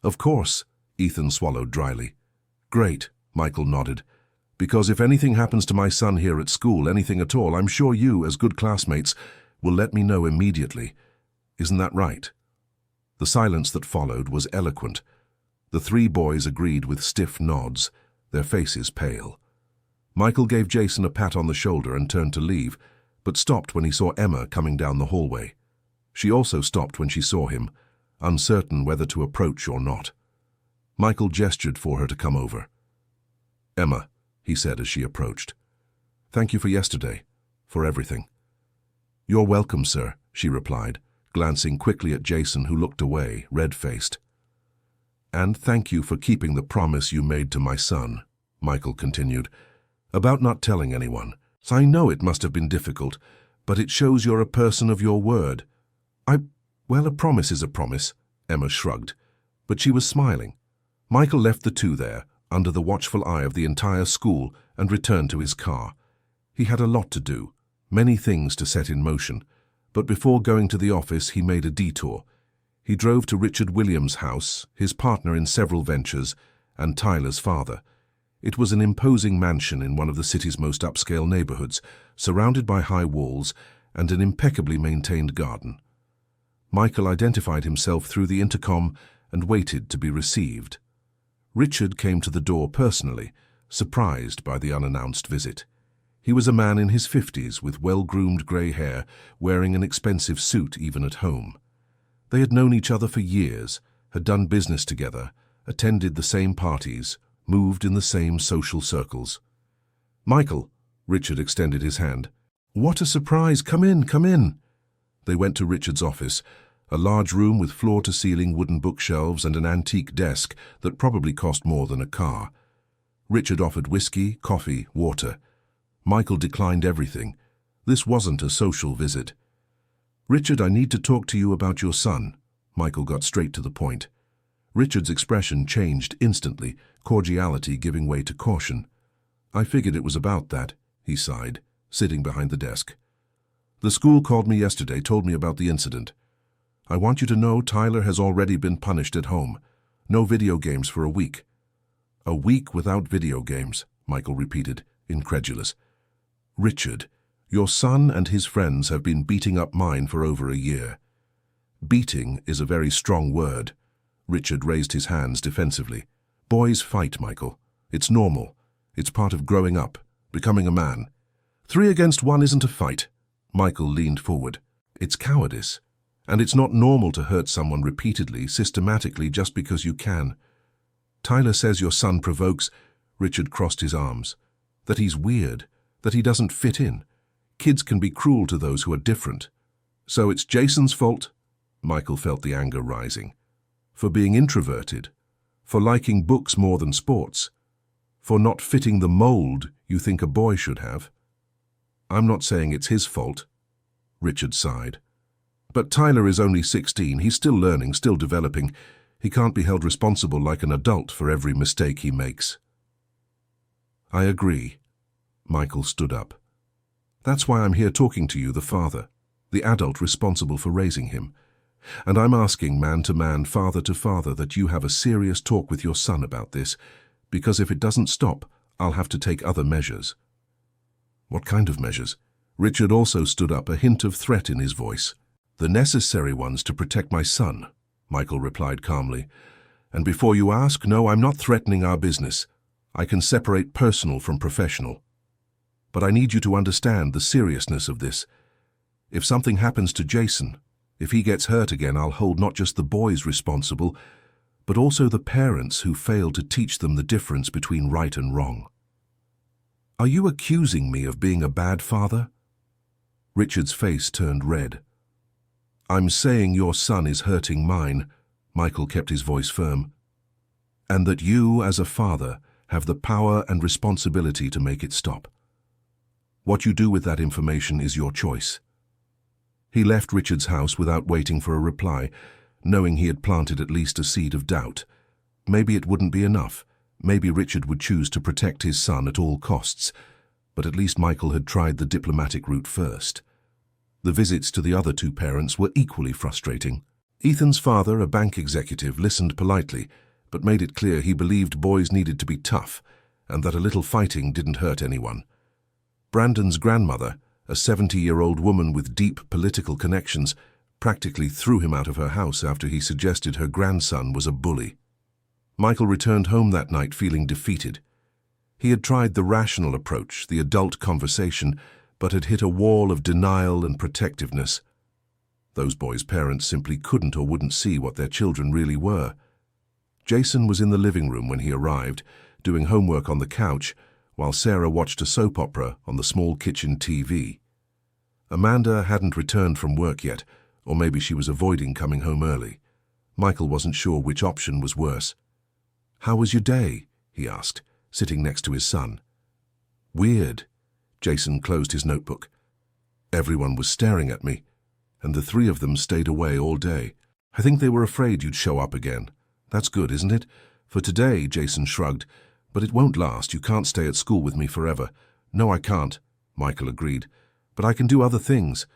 "Of course," Ethan swallowed dryly. "Great," Michael nodded. "Because if anything happens to my son here at school, anything at all, I'm sure you, as good classmates, will let me know immediately. Isn't that right?" The silence that followed was eloquent. The 3 boys agreed with stiff nods, their faces pale. Michael gave Jason a pat on the shoulder and turned to leave, but stopped when he saw Emma coming down the hallway. She also stopped when she saw him, uncertain whether to approach or not. Michael gestured for her to come over. "Emma," he said as she approached. "Thank you for yesterday, for everything." "You're welcome, sir," she replied, glancing quickly at Jason, who looked away, red-faced. "And thank you for keeping the promise you made to my son," Michael continued, "about not telling anyone. I know it must have been difficult, but it shows you're a person of your word." Well, a promise is a promise," Emma shrugged, but she was smiling. Michael left the 2 there, under the watchful eye of the entire school, and returned to his car. He had a lot to do, many things to set in motion, but before going to the office he made a detour. He drove to Richard Williams' house, his partner in several ventures, and Tyler's father. It was an imposing mansion in one of the city's most upscale neighborhoods, surrounded by high walls and an impeccably maintained garden. Michael identified himself through the intercom and waited to be received. Richard came to the door personally, surprised by the unannounced visit. He was a man in his 50s with well-groomed grey hair, wearing an expensive suit even at home. They had known each other for years, had done business together, attended the same parties, moved in the same social circles. "Michael," Richard extended his hand. "What a surprise! Come in, come in!" They went to Richard's office, a large room with floor-to-ceiling wooden bookshelves and an antique desk that probably cost more than a car. Richard offered whiskey, coffee, water. Michael declined everything. This wasn't a social visit. "Richard, I need to talk to you about your son." Michael got straight to the point. Richard's expression changed instantly, cordiality giving way to caution. "I figured it was about that," he sighed, sitting behind the desk. "The school called me yesterday, told me about the incident. I want you to know Tyler has already been punished at home. No video games for a week." "A week without video games," Michael repeated, incredulous. "Richard, your son and his friends have been beating up mine for over a year." "Beating is a very strong word." Richard raised his hands defensively. "Boys fight, Michael. It's normal. It's part of growing up, becoming a man." "3 against 1 isn't a fight." Michael leaned forward. "It's cowardice. And it's not normal to hurt someone repeatedly, systematically, just because you can." "Tyler says your son provokes—" Richard crossed his arms. "That he's weird, that he doesn't fit in. Kids can be cruel to those who are different." "So it's Jason's fault?" Michael felt the anger rising. "For being introverted? For liking books more than sports? For not fitting the mold you think a boy should have?" "I'm not saying it's his fault." Richard sighed. "But Tyler is only 16. He's still learning, still developing. He can't be held responsible like an adult for every mistake he makes." "I agree." Michael stood up. "That's why I'm here talking to you, the father, the adult responsible for raising him. And I'm asking man to man, father to father, that you have a serious talk with your son about this, because if it doesn't stop, I'll have to take other measures." "What kind of measures?" Richard also stood up, a hint of threat in his voice. "The necessary ones to protect my son," Michael replied calmly. "And before you ask, no, I'm not threatening our business. I can separate personal from professional. But I need you to understand the seriousness of this. If something happens to Jason, if he gets hurt again, I'll hold not just the boys responsible, but also the parents who failed to teach them the difference between right and wrong." "Are you accusing me of being a bad father?" Richard's face turned red. "I'm saying your son is hurting mine," Michael kept his voice firm, "and that you, as a father, have the power and responsibility to make it stop. What you do with that information is your choice." He left Richard's house without waiting for a reply, knowing he had planted at least a seed of doubt. Maybe it wouldn't be enough. Maybe Richard would choose to protect his son at all costs. But at least Michael had tried the diplomatic route first. The visits to the other 2 parents were equally frustrating. Ethan's father, a bank executive, listened politely, but made it clear he believed boys needed to be tough, and that a little fighting didn't hurt anyone. Brandon's grandmother, a 70-year-old woman with deep political connections, practically threw him out of her house after he suggested her grandson was a bully. Michael returned home that night feeling defeated. He had tried the rational approach, the adult conversation, but had hit a wall of denial and protectiveness. Those boys' parents simply couldn't or wouldn't see what their children really were. Jason was in the living room when he arrived, doing homework on the couch, while Sarah watched a soap opera on the small kitchen TV. Amanda hadn't returned from work yet, or maybe she was avoiding coming home early. Michael wasn't sure which option was worse. "How was your day?" he asked, sitting next to his son. "Weird." Jason closed his notebook. "Everyone was staring at me, and the 3 of them stayed away all day. I think they were afraid you'd show up again. That's good, isn't it? For today," Jason shrugged, "but it won't last. You can't stay at school with me forever." "No, I can't," Michael agreed, "but I can do other things.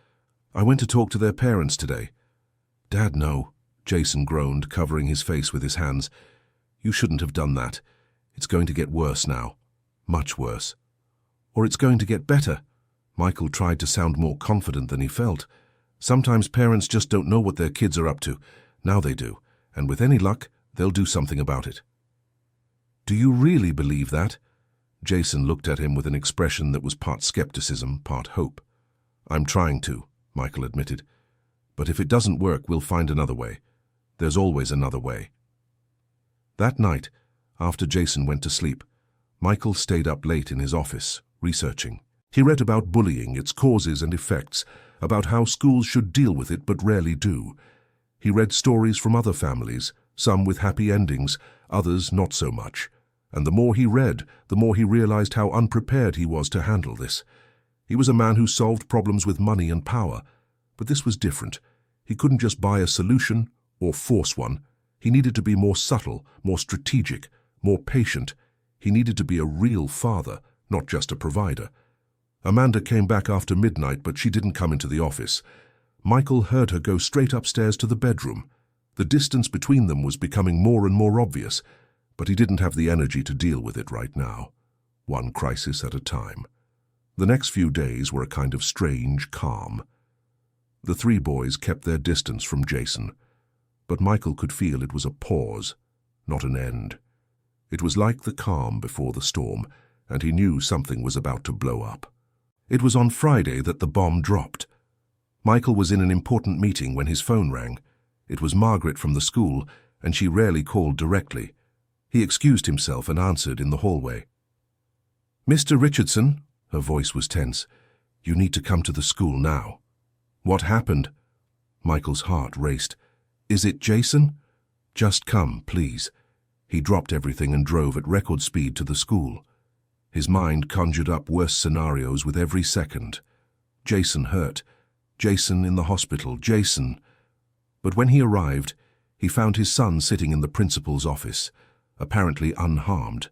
I went to talk to their parents today." "Dad, no," Jason groaned, covering his face with his hands. "You shouldn't have done that. It's going to get worse now. Much worse. Or it's going to get better. Michael tried to sound more confident than he felt. Sometimes parents just don't know what their kids are up to. Now they do, and with any luck, they'll do something about it. Do you really believe that? Jason looked at him with an expression that was part skepticism, part hope. I'm trying to, Michael admitted. But if it doesn't work, we'll find another way. There's always another way. That night, after Jason went to sleep, Michael stayed up late in his office, researching. He read about bullying, its causes and effects, about how schools should deal with it but rarely do. He read stories from other families, some with happy endings, others not so much. And the more he read, the more he realized how unprepared he was to handle this. He was a man who solved problems with money and power, but this was different. He couldn't just buy a solution or force one. He needed to be more subtle, more strategic, more patient. He needed to be a real father, not just a provider. Amanda came back after midnight, but she didn't come into the office. Michael heard her go straight upstairs to the bedroom. The distance between them was becoming more and more obvious, but he didn't have the energy to deal with it right now. One crisis at a time. The next few days were a kind of strange calm. The three boys kept their distance from Jason, but Michael could feel it was a pause, not an end. It was like the calm before the storm, and he knew something was about to blow up. It was on Friday that the bomb dropped. Michael was in an important meeting when his phone rang. It was Margaret from the school, and she rarely called directly. He excused himself and answered in the hallway. "Mr. Richardson," her voice was tense, "you need to come to the school now." "What happened?" Michael's heart raced. "Is it Jason?" "Just come, please." He dropped everything and drove at record speed to the school. His mind conjured up worse scenarios with every second. Jason hurt. Jason in the hospital. Jason. But when he arrived, he found his son sitting in the principal's office, apparently unharmed.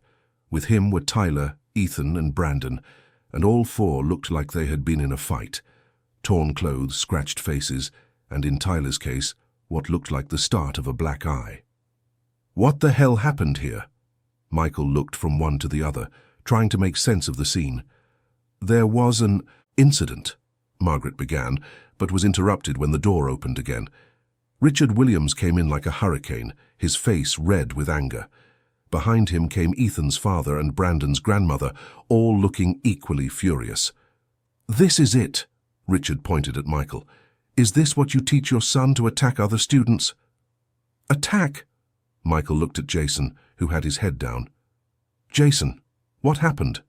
With him were Tyler, Ethan, and Brandon, and all four looked like they had been in a fight. Torn clothes, scratched faces, and in Tyler's case, what looked like the start of a black eye. What the hell happened here? Michael looked from one to the other, trying to make sense of the scene. "There was an incident," Margaret began, but was interrupted when the door opened again. Richard Williams came in like a hurricane, his face red with anger. Behind him came Ethan's father and Brandon's grandmother, all looking equally furious. "This is it," Richard pointed at Michael. "Is this what you teach your son, to attack other students?" "Attack?" Michael looked at Jason, who had his head down. "Jason, what happened?"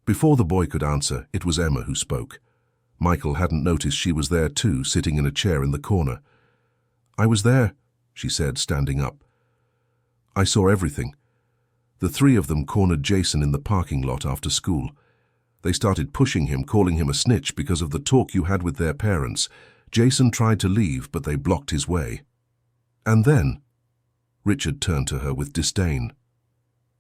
Before the boy could answer, it was Emma who spoke. Michael hadn't noticed she was there too, sitting in a chair in the corner. "I was there," she said, standing up. "I saw everything. The three of them cornered Jason in the parking lot after school. They started pushing him, calling him a snitch because of the talk you had with their parents. Jason tried to leave, but they blocked his way. And then," Richard turned to her with disdain,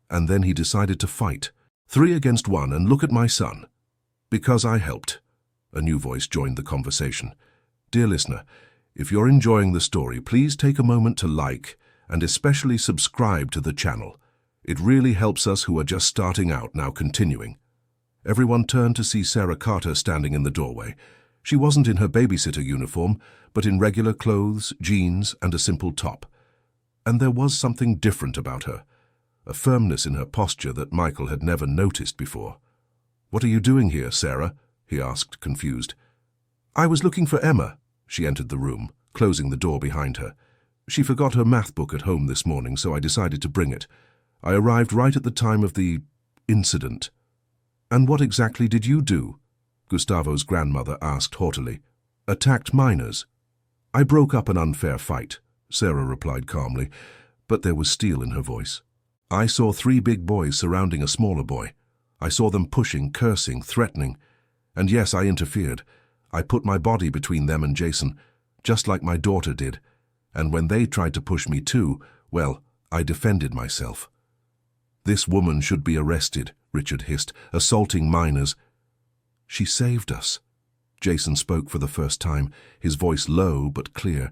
"and then he decided to fight. 3 against 1, and look at my son. Because I helped." A new voice joined the conversation. "Dear listener, if you're enjoying the story, please take a moment to like and especially subscribe to the channel. It really helps us who are just starting out. Now continuing." Everyone turned to see Sarah Carter standing in the doorway. She wasn't in her babysitter uniform, but in regular clothes, jeans, and a simple top. And there was something different about her, a firmness in her posture that Michael had never noticed before. "What are you doing here, Sarah?" he asked, confused. "I was looking for Emma." She entered the room, closing the door behind her. "She forgot her math book at home this morning, so I decided to bring it. I arrived right at the time of the incident." "And what exactly did you do?" Gustavo's grandmother asked haughtily. "Attacked minors." "I broke up an unfair fight," Sarah replied calmly, but there was steel in her voice. "I saw 3 big boys surrounding a smaller boy. I saw them pushing, cursing, threatening. And yes, I interfered. I put my body between them and Jason, just like my daughter did. And when they tried to push me too, well, I defended myself." "This woman should be arrested," Richard hissed, "assaulting minors." "She saved us." Jason spoke for the first time, his voice low but clear.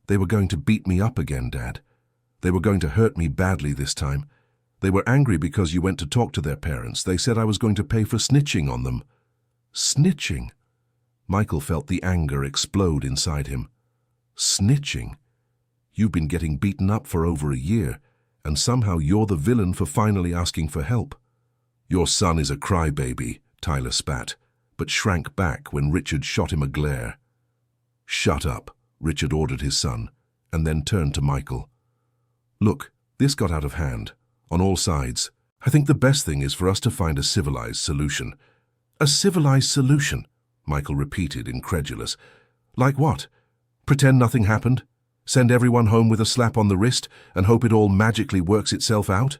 "They were going to beat me up again, Dad. They were going to hurt me badly this time. They were angry because you went to talk to their parents. They said I was going to pay for snitching on them." "Snitching?" Michael felt the anger explode inside him. "Snitching? You've been getting beaten up for over a year, and somehow you're the villain for finally asking for help." "Your son is a crybaby," Tyler spat, but shrank back when Richard shot him a glare. "Shut up," Richard ordered his son, and then turned to Michael. "Look, this got out of hand, on all sides. I think the best thing is for us to find a civilized solution." "A civilized solution?" Michael repeated, incredulous. "Like what? Pretend nothing happened? Send everyone home with a slap on the wrist and hope it all magically works itself out?"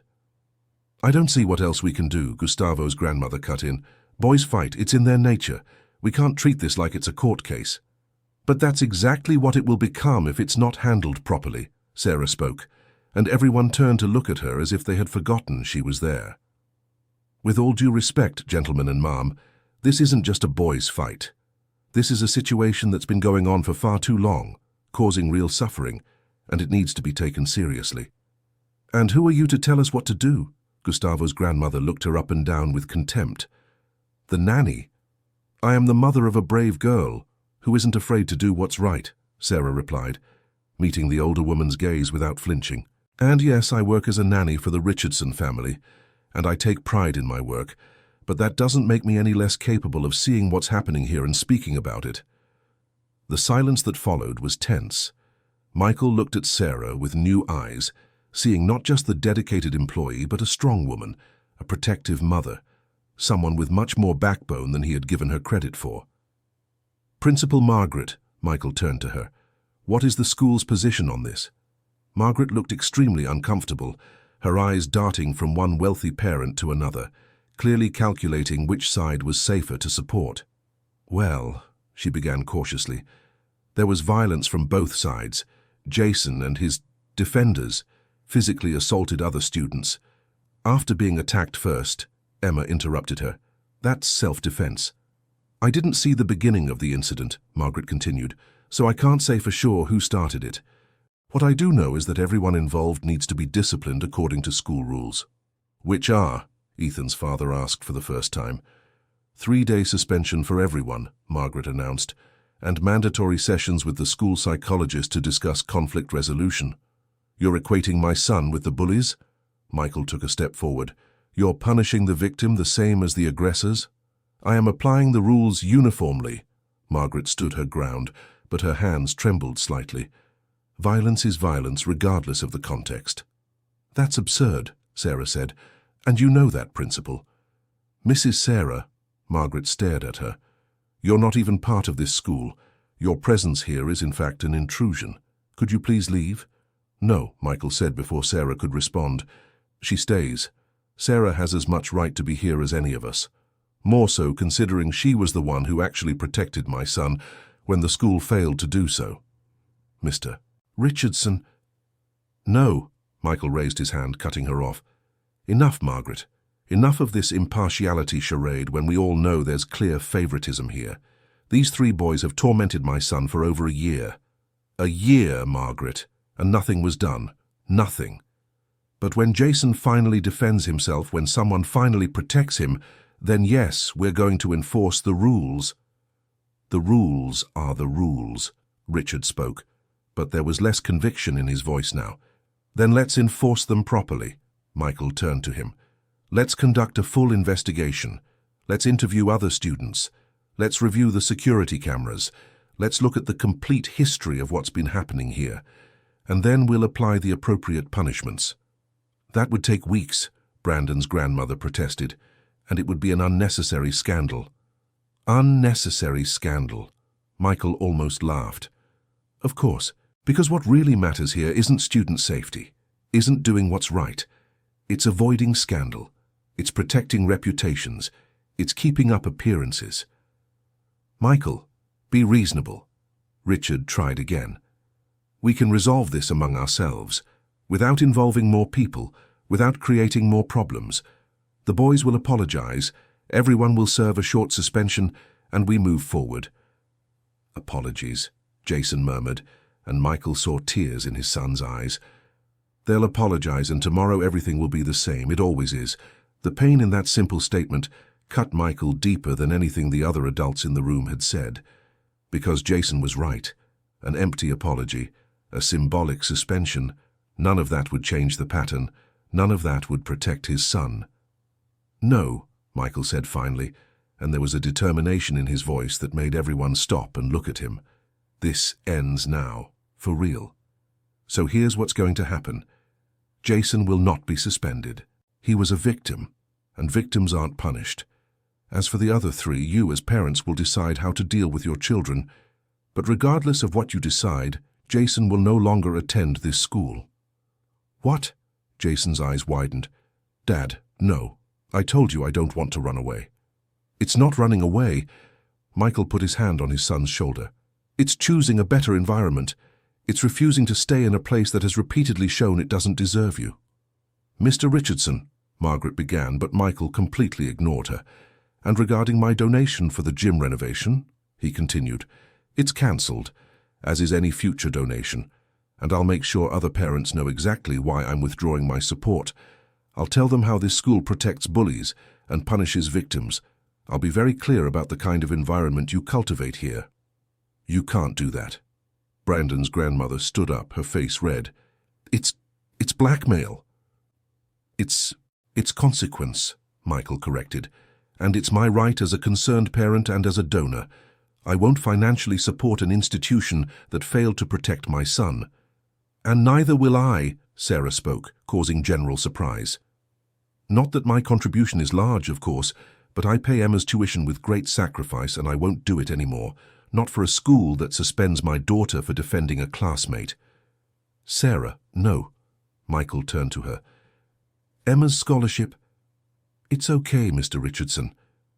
"I don't see what else we can do," Gustavo's grandmother cut in. "Boys fight, it's in their nature. We can't treat this like it's a court case." "But that's exactly what it will become if it's not handled properly," Sarah spoke, and everyone turned to look at her as if they had forgotten she was there. "With all due respect, gentlemen and ma'am, this isn't just a boys' fight. This is a situation that's been going on for far too long, causing real suffering, and it needs to be taken seriously." "And who are you to tell us what to do?" Gustavo's grandmother looked her up and down with contempt. "The nanny? I am the mother of a brave girl who isn't afraid to do what's right," Sarah replied, meeting the older woman's gaze without flinching. "And yes, I work as a nanny for the Richardson family, and I take pride in my work, but that doesn't make me any less capable of seeing what's happening here and speaking about it." The silence that followed was tense. Michael looked at Sarah with new eyes, seeing not just the dedicated employee but a strong woman, a protective mother, someone with much more backbone than he had given her credit for. "Principal Margaret," Michael turned to her, "what is the school's position on this?" Margaret looked extremely uncomfortable, her eyes darting from one wealthy parent to another, clearly calculating which side was safer to support. "Well," she began cautiously, "there was violence from both sides. Jason and his defenders physically assaulted other students. After being attacked first," Emma interrupted her, "that's self-defense." "I didn't see the beginning of the incident," Margaret continued, "so I can't say for sure who started it. What I do know is that everyone involved needs to be disciplined according to school rules." "Which are?" Ethan's father asked for the first time. 3-day suspension for everyone," Margaret announced, "and mandatory sessions with the school psychologist to discuss conflict resolution." "You're equating my son with the bullies?" Michael took a step forward. "You're punishing the victim the same as the aggressors?" "I am applying the rules uniformly." Margaret stood her ground, but her hands trembled slightly. "Violence is violence regardless of the context." "That's absurd," Sarah said, "and you know that, Principal." "Mrs. Sarah," Margaret stared at her, "you're not even part of this school. Your presence here is in fact an intrusion. Could you please leave?" "No," Michael said before Sarah could respond. "She stays. Sarah has as much right to be here as any of us. More so considering she was the one who actually protected my son when the school failed to do so." "Mr. Richardson—" "No," Michael raised his hand, cutting her off. "Enough, Margaret. Enough of this impartiality charade when we all know there's clear favoritism here. These 3 boys have tormented my son for over a year. A year, Margaret, and nothing was done. Nothing. But when Jason finally defends himself, when someone finally protects him, then yes, we're going to enforce the rules." "The rules are the rules," Richard spoke, but there was less conviction in his voice now. "Then let's enforce them properly." Michael turned to him. "Let's conduct a full investigation. Let's interview other students. Let's review the security cameras. Let's look at the complete history of what's been happening here. And then we'll apply the appropriate punishments." "That would take weeks," Brandon's grandmother protested, "and it would be an unnecessary scandal." "Unnecessary scandal." Michael almost laughed. "Of course, because what really matters here isn't student safety, isn't doing what's right. It's avoiding scandal. It's protecting reputations. It's keeping up appearances." "Michael, be reasonable." Richard tried again. "We can resolve this among ourselves, without involving more people, without creating more problems. The boys will apologize, everyone will serve a short suspension, and we move forward." "Apologies," Jason murmured, and Michael saw tears in his son's eyes. They'll apologize and tomorrow everything will be the same. It always is. The pain in that simple statement cut Michael deeper than anything the other adults in the room had said. Because Jason was right. An empty apology, a symbolic suspension, none of that would change the pattern. None of that would protect his son. No, Michael said finally, and there was a determination in his voice that made everyone stop and look at him. This ends now, for real. So here's what's going to happen. Jason will not be suspended. He was a victim, and victims aren't punished. As for the other three, you as parents will decide how to deal with your children. But regardless of what you decide, Jason will no longer attend this school. What? Jason's eyes widened. Dad, no. I told you I don't want to run away. It's not running away. Michael put his hand on his son's shoulder. It's choosing a better environment. It's refusing to stay in a place that has repeatedly shown it doesn't deserve you. Mr. Richardson, Margaret began, but Michael completely ignored her. And regarding my donation for the gym renovation, he continued, it's cancelled, as is any future donation, and I'll make sure other parents know exactly why I'm withdrawing my support. I'll tell them how this school protects bullies and punishes victims. I'll be very clear about the kind of environment you cultivate here. You can't do that. Brandon's grandmother stood up, her face red. It's blackmail. It's consequence, Michael corrected. And it's my right as a concerned parent and as a donor. I won't financially support an institution that failed to protect my son. And neither will I, Sarah spoke, causing general surprise. Not that my contribution is large, of course, but I pay Emma's tuition with great sacrifice and I won't do it anymore. Not for a school that suspends my daughter for defending a classmate. Sarah, no. Michael turned to her. Emma's scholarship. It's okay, Mr. Richardson.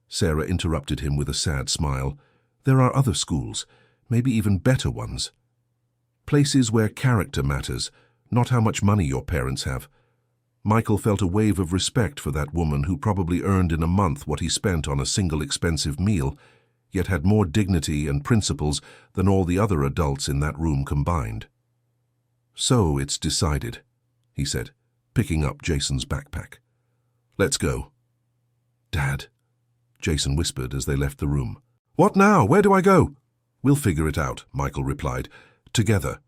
Sarah interrupted him with a sad smile. There are other schools, maybe even better ones. Places where character matters, not how much money your parents have. Michael felt a wave of respect for that woman who probably earned in a month what he spent on a single expensive meal, yet had more dignity and principles than all the other adults in that room combined. So it's decided, he said, picking up Jason's backpack. Let's go. Dad, Jason whispered as they left the room. What now? Where do I go? We'll figure it out, Michael replied. Together.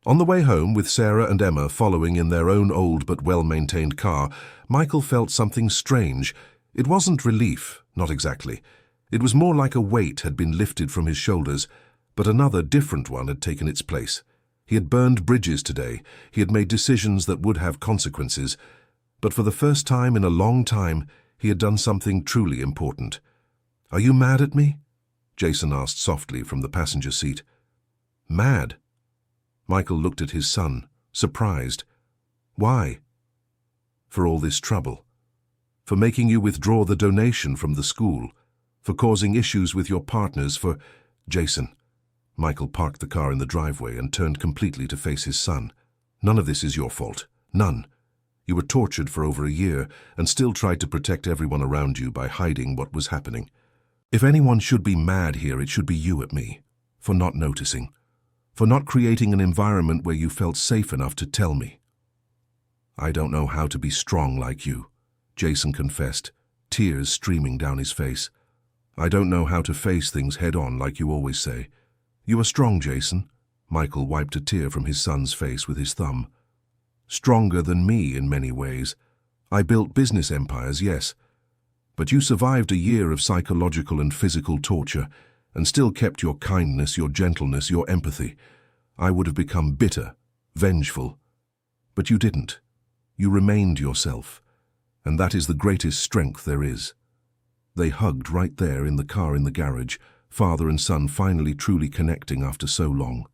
On the way home, with Sarah and Emma following in their own old but well-maintained car, Michael felt something strange. It wasn't relief, not exactly. It was more like a weight had been lifted from his shoulders, but another different one had taken its place. He had burned bridges today. He had made decisions that would have consequences. But for the first time in a long time, he had done something truly important. Are you mad at me? Jason asked softly from the passenger seat. Mad? Michael looked at his son, surprised. Why? For all this trouble. For making you withdraw the donation from the school. For causing issues with your partners, for... Jason. Michael parked the car in the driveway and turned completely to face his son. None of this is your fault. None. You were tortured for over a year and still tried to protect everyone around you by hiding what was happening. If anyone should be mad here, it should be you at me. For not noticing. For not creating an environment where you felt safe enough to tell me. I don't know how to be strong like you, Jason confessed, tears streaming down his face. I don't know how to face things head-on like you always say. You are strong, Jason. Michael wiped a tear from his son's face with his thumb. Stronger than me in many ways. I built business empires, yes. But you survived a year of psychological and physical torture and still kept your kindness, your gentleness, your empathy. I would have become bitter, vengeful. But you didn't. You remained yourself. And that is the greatest strength there is. They hugged right there in the car in the garage, father and son finally truly connecting after so long.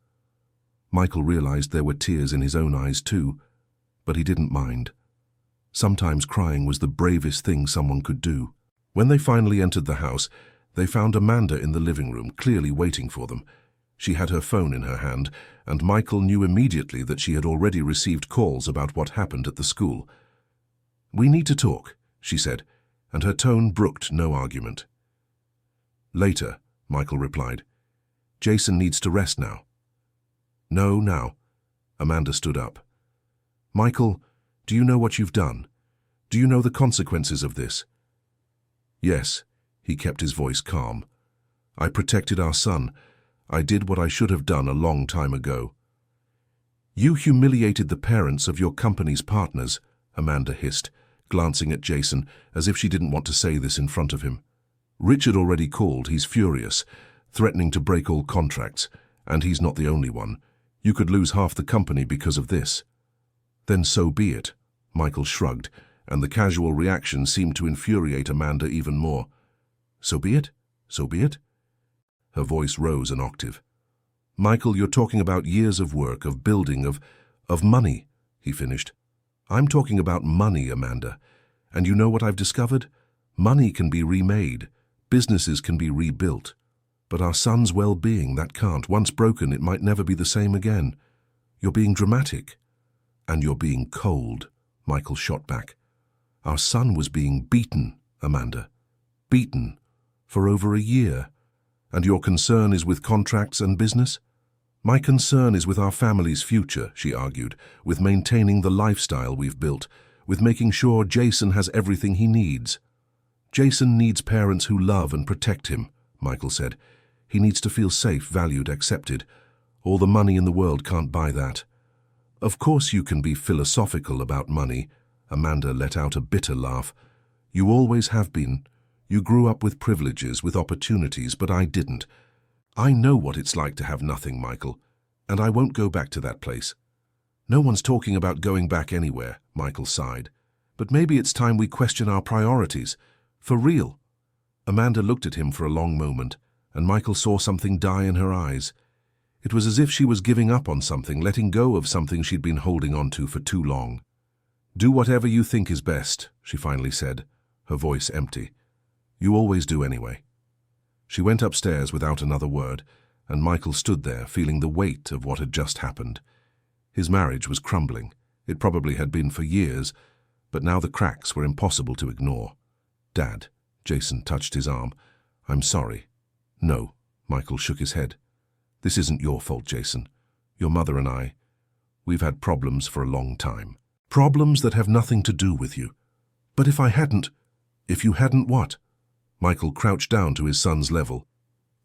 Michael realized there were tears in his own eyes too, but he didn't mind. Sometimes crying was the bravest thing someone could do. When they finally entered the house, they found Amanda in the living room, clearly waiting for them. She had her phone in her hand, and Michael knew immediately that she had already received calls about what happened at the school. "We need to talk," she said, and her tone brooked no argument. "Later," Michael replied. "Jason needs to rest now." "No, now." Amanda stood up. Michael, do you know what you've done? Do you know the consequences of this? Yes, he kept his voice calm. I protected our son. I did what I should have done a long time ago. You humiliated the parents of your company's partners, Amanda hissed, glancing at Jason as if she didn't want to say this in front of him. Richard already called. He's furious, threatening to break all contracts, and he's not the only one. You could lose half the company because of this. Then so be it, Michael shrugged, and the casual reaction seemed to infuriate Amanda even more. So be it? So be it? Her voice rose an octave. Michael, you're talking about years of work, of building, of money, he finished. I'm talking about money, Amanda. And you know what I've discovered? Money can be remade. Businesses can be rebuilt. But our son's well-being, that can't. Once broken, it might never be the same again. You're being dramatic. And you're being cold, Michael shot back. Our son was being beaten, Amanda. Beaten. For over a year. And your concern is with contracts and business? My concern is with our family's future, she argued, with maintaining the lifestyle we've built, with making sure Jason has everything he needs. Jason needs parents who love and protect him, Michael said. He needs to feel safe, valued, accepted. All the money in the world can't buy that. Of course you can be philosophical about money. Amanda let out a bitter laugh. You always have been. You grew up with privileges, with opportunities, but I didn't. I know what it's like to have nothing, Michael, and I won't go back to that place. No one's talking about going back anywhere, Michael sighed. But maybe it's time we question our priorities. For real. Amanda looked at him for a long moment, and Michael saw something die in her eyes. It was as if she was giving up on something, letting go of something she'd been holding on to for too long. Do whatever you think is best, she finally said, her voice empty. You always do anyway. She went upstairs without another word, and Michael stood there feeling the weight of what had just happened. His marriage was crumbling. It probably had been for years, but now the cracks were impossible to ignore. Dad, Jason touched his arm. I'm sorry. No, Michael shook his head. This isn't your fault, Jason. Your mother and I, we've had problems for a long time. Problems that have nothing to do with you. But if you hadn't what? Michael crouched down to his son's level.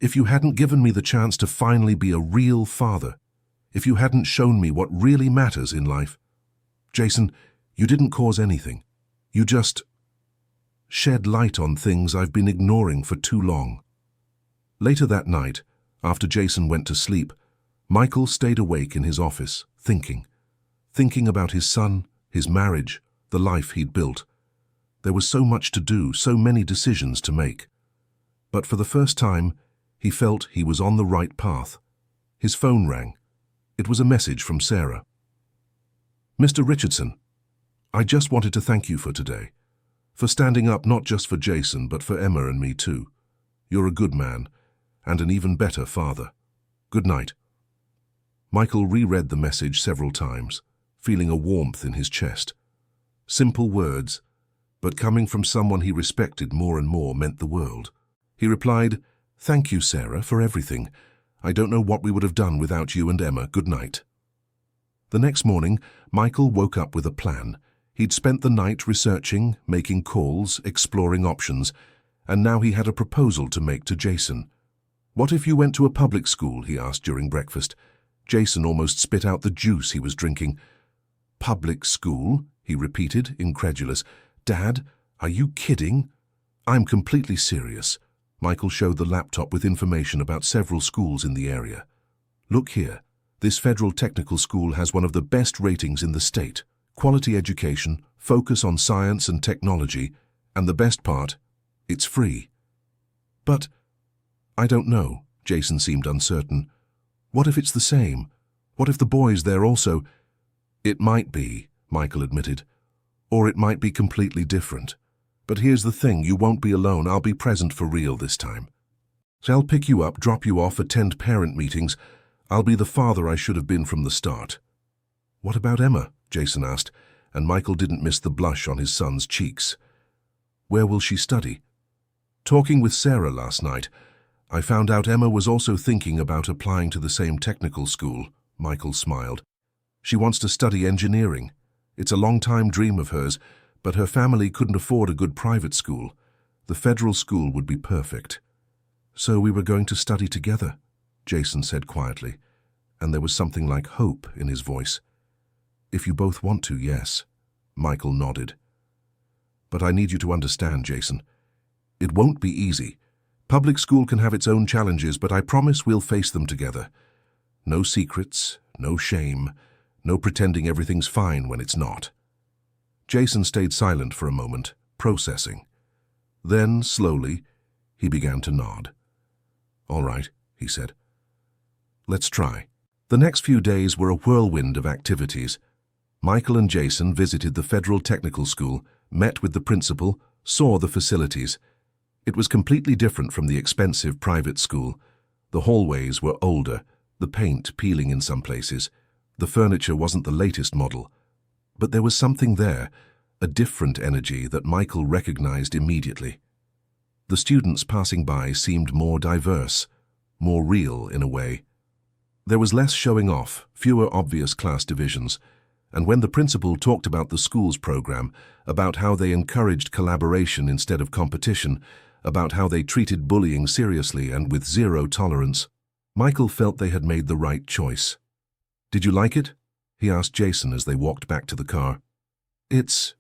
If you hadn't given me the chance to finally be a real father, if you hadn't shown me what really matters in life. Jason, you didn't cause anything. You just shed light on things I've been ignoring for too long. Later that night, after Jason went to sleep, Michael stayed awake in his office, thinking about his son, his marriage, the life he'd built. There was so much to do, so many decisions to make. But for the first time, he felt he was on the right path. His phone rang. It was a message from Sarah. Mr. Richardson, I just wanted to thank you for today, for standing up not just for Jason, but for Emma and me too. You're a good man, and an even better father. Good night. Michael reread the message several times, feeling a warmth in his chest. Simple words, but coming from someone he respected more and more meant the world. He replied, Thank you, Sarah, for everything. I don't know what we would have done without you and Emma. Good night. The next morning, Michael woke up with a plan. He'd spent the night researching, making calls, exploring options, and now he had a proposal to make to Jason. What if you went to a public school, he asked during breakfast. Jason almost spit out the juice he was drinking. Public school? He repeated, incredulous. Dad, are you kidding? I'm completely serious. Michael showed the laptop with information about several schools in the area. Look here. This federal technical school has one of the best ratings in the state. Quality education, focus on science and technology, and the best part, it's free. But I don't know, Jason seemed uncertain. What if it's the same? What if the boys there also? It might be, Michael admitted. Or it might be completely different. But here's the thing, you won't be alone. I'll be present for real this time. I'll pick you up, drop you off, attend parent meetings. I'll be the father I should have been from the start. What about Emma? Jason asked, and Michael didn't miss the blush on his son's cheeks. Where will she study? Talking with Sarah last night, I found out Emma was also thinking about applying to the same technical school. Michael smiled. She wants to study engineering. It's a long-time dream of hers, but her family couldn't afford a good private school. The federal school would be perfect. So we were going to study together, Jason said quietly, and there was something like hope in his voice. If you both want to, yes, Michael nodded. But I need you to understand, Jason. It won't be easy. Public school can have its own challenges, but I promise we'll face them together. No secrets, no shame, no pretending everything's fine when it's not. Jason stayed silent for a moment, processing. Then, slowly, he began to nod. All right, he said. Let's try. The next few days were a whirlwind of activities. Michael and Jason visited the Federal Technical School, met with the principal, saw the facilities. It was completely different from the expensive private school. The hallways were older, the paint peeling in some places. The furniture wasn't the latest model. But there was something there, a different energy that Michael recognized immediately. The students passing by seemed more diverse, more real in a way. There was less showing off, fewer obvious class divisions, and when the principal talked about the school's program, about how they encouraged collaboration instead of competition, about how they treated bullying seriously and with zero tolerance, Michael felt they had made the right choice. Did you like it? He asked Jason as they walked back to the car. It's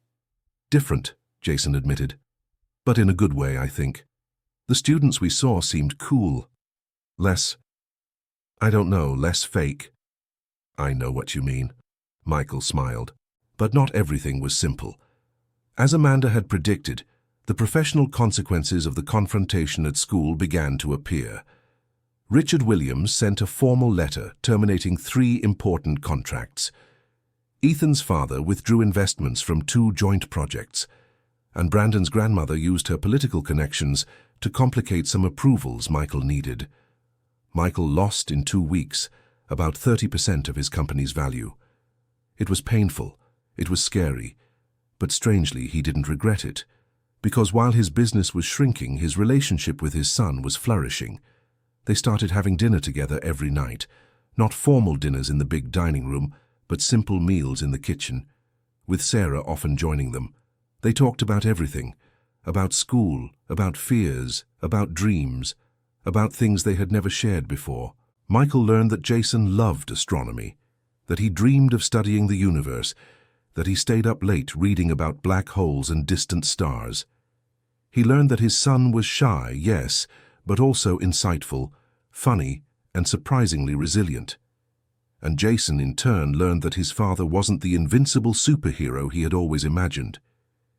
different, Jason admitted. But in a good way, I think. The students we saw seemed cool. Less fake. I know what you mean, Michael smiled. But not everything was simple. As Amanda had predicted, the professional consequences of the confrontation at school began to appear. Richard Williams sent a formal letter terminating 3 important contracts. Ethan's father withdrew investments from 2 joint projects, and Brandon's grandmother used her political connections to complicate some approvals Michael needed. Michael lost in 2 weeks about 30% of his company's value. It was painful, it was scary, but strangely he didn't regret it, because while his business was shrinking, his relationship with his son was flourishing. They started having dinner together every night, not formal dinners in the big dining room, but simple meals in the kitchen, with Sarah often joining them. They talked about everything, about school, about fears, about dreams, about things they had never shared before. Michael learned that Jason loved astronomy, that he dreamed of studying the universe, that he stayed up late reading about black holes and distant stars. He learned that his son was shy, yes, but also insightful, funny, and surprisingly resilient. And Jason, in turn, learned that his father wasn't the invincible superhero he had always imagined.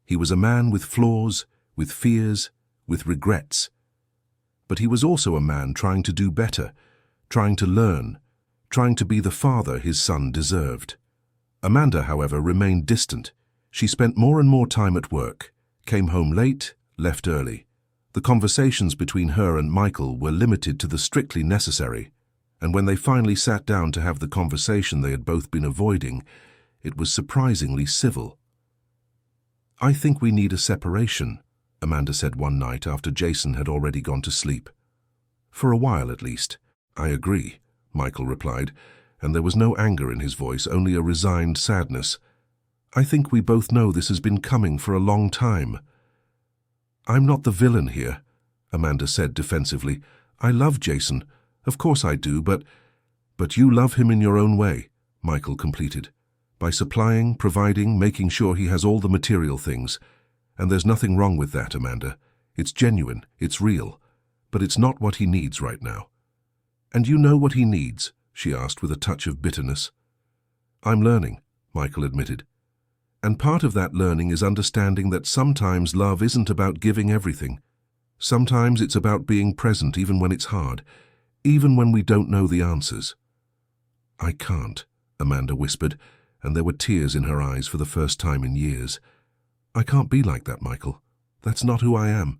He was a man with flaws, with fears, with regrets. But he was also a man trying to do better, trying to learn, trying to be the father his son deserved. Amanda, however, remained distant. She spent more and more time at work, came home late, left early. The conversations between her and Michael were limited to the strictly necessary, and when they finally sat down to have the conversation they had both been avoiding, it was surprisingly civil. I think we need a separation, Amanda said one night after Jason had already gone to sleep. For a while, at least. I agree, Michael replied, and there was no anger in his voice, only a resigned sadness. I think we both know this has been coming for a long time. I'm not the villain here, Amanda said defensively. I love Jason. Of course I do, but you love him in your own way, Michael completed. By supplying, providing, making sure he has all the material things. And there's nothing wrong with that, Amanda. It's genuine, it's real. But it's not what he needs right now. And you know what he needs? She asked with a touch of bitterness. I'm learning, Michael admitted. And part of that learning is understanding that sometimes love isn't about giving everything. Sometimes it's about being present even when it's hard, even when we don't know the answers. I can't, Amanda whispered, and there were tears in her eyes for the first time in years. I can't be like that, Michael. That's not who I am.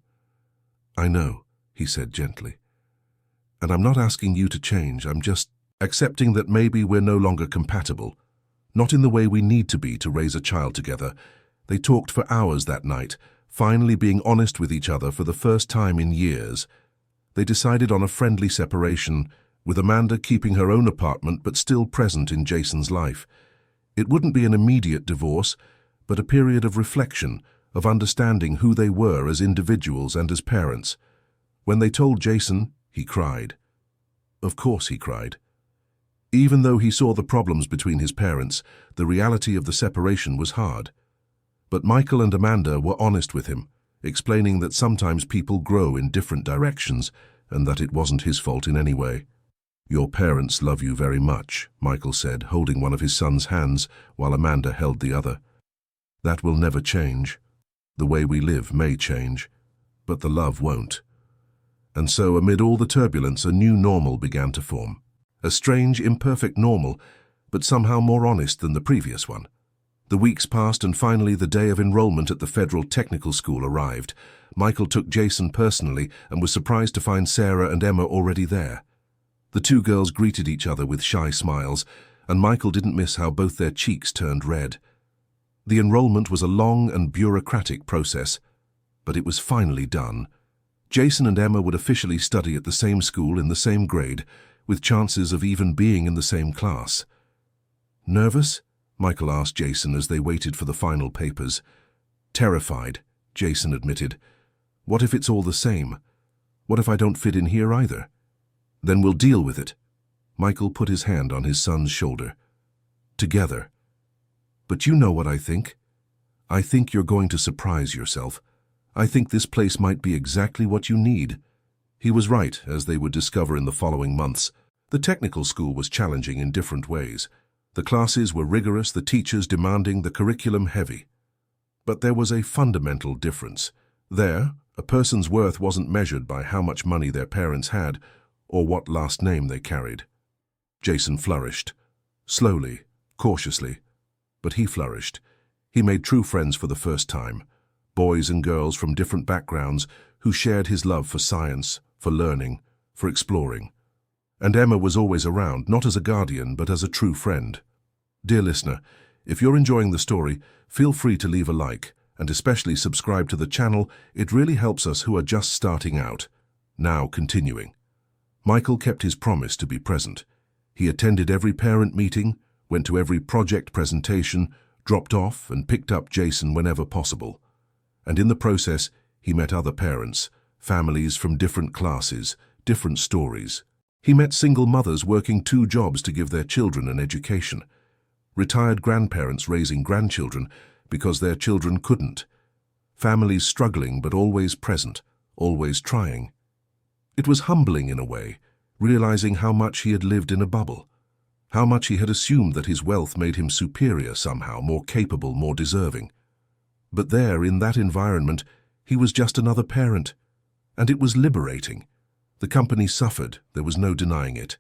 I know, he said gently. And I'm not asking you to change, I'm just accepting that maybe we're no longer compatible. Not in the way we need to be to raise a child together. They talked for hours that night, finally being honest with each other for the first time in years. They decided on a friendly separation, with Amanda keeping her own apartment but still present in Jason's life. It wouldn't be an immediate divorce, but a period of reflection, of understanding who they were as individuals and as parents. When they told Jason, he cried. Of course he cried. Even though he saw the problems between his parents, the reality of the separation was hard. But Michael and Amanda were honest with him, explaining that sometimes people grow in different directions and that it wasn't his fault in any way. Your parents love you very much, Michael said, holding one of his son's hands while Amanda held the other. That will never change. The way we live may change, but the love won't. And so, amid all the turbulence, a new normal began to form. A strange, imperfect normal, but somehow more honest than the previous one. The weeks passed and finally the day of enrollment at the Federal Technical School arrived. Michael took Jason personally and was surprised to find Sarah and Emma already there. The two girls greeted each other with shy smiles, and Michael didn't miss how both their cheeks turned red. The enrollment was a long and bureaucratic process, but it was finally done. Jason and Emma would officially study at the same school in the same grade, with chances of even being in the same class. Nervous? Michael asked Jason as they waited for the final papers. Terrified, Jason admitted. What if it's all the same? What if I don't fit in here either? Then we'll deal with it. Michael put his hand on his son's shoulder. Together. But you know what I think? I think you're going to surprise yourself. I think this place might be exactly what you need. He was right, as they would discover in the following months. The technical school was challenging in different ways. The classes were rigorous, the teachers demanding, the curriculum heavy. But there was a fundamental difference. There, a person's worth wasn't measured by how much money their parents had or what last name they carried. Jason flourished. Slowly, cautiously. But he flourished. He made true friends for the first time. Boys and girls from different backgrounds who shared his love for science, for learning, for exploring. And Emma was always around, not as a guardian, but as a true friend. Dear listener, if you're enjoying the story, feel free to leave a like, and especially subscribe to the channel. It really helps us who are just starting out. Now continuing. Michael kept his promise to be present. He attended every parent meeting, went to every project presentation, dropped off and picked up Jason whenever possible. And in the process, he met other parents, families from different classes, different stories. He met single mothers working 2 jobs to give their children an education. Retired grandparents raising grandchildren because their children couldn't. Families struggling but always present, always trying. It was humbling in a way, realizing how much he had lived in a bubble. How much he had assumed that his wealth made him superior somehow, more capable, more deserving. But there, in that environment, he was just another parent. And it was liberating. The company suffered, there was no denying it.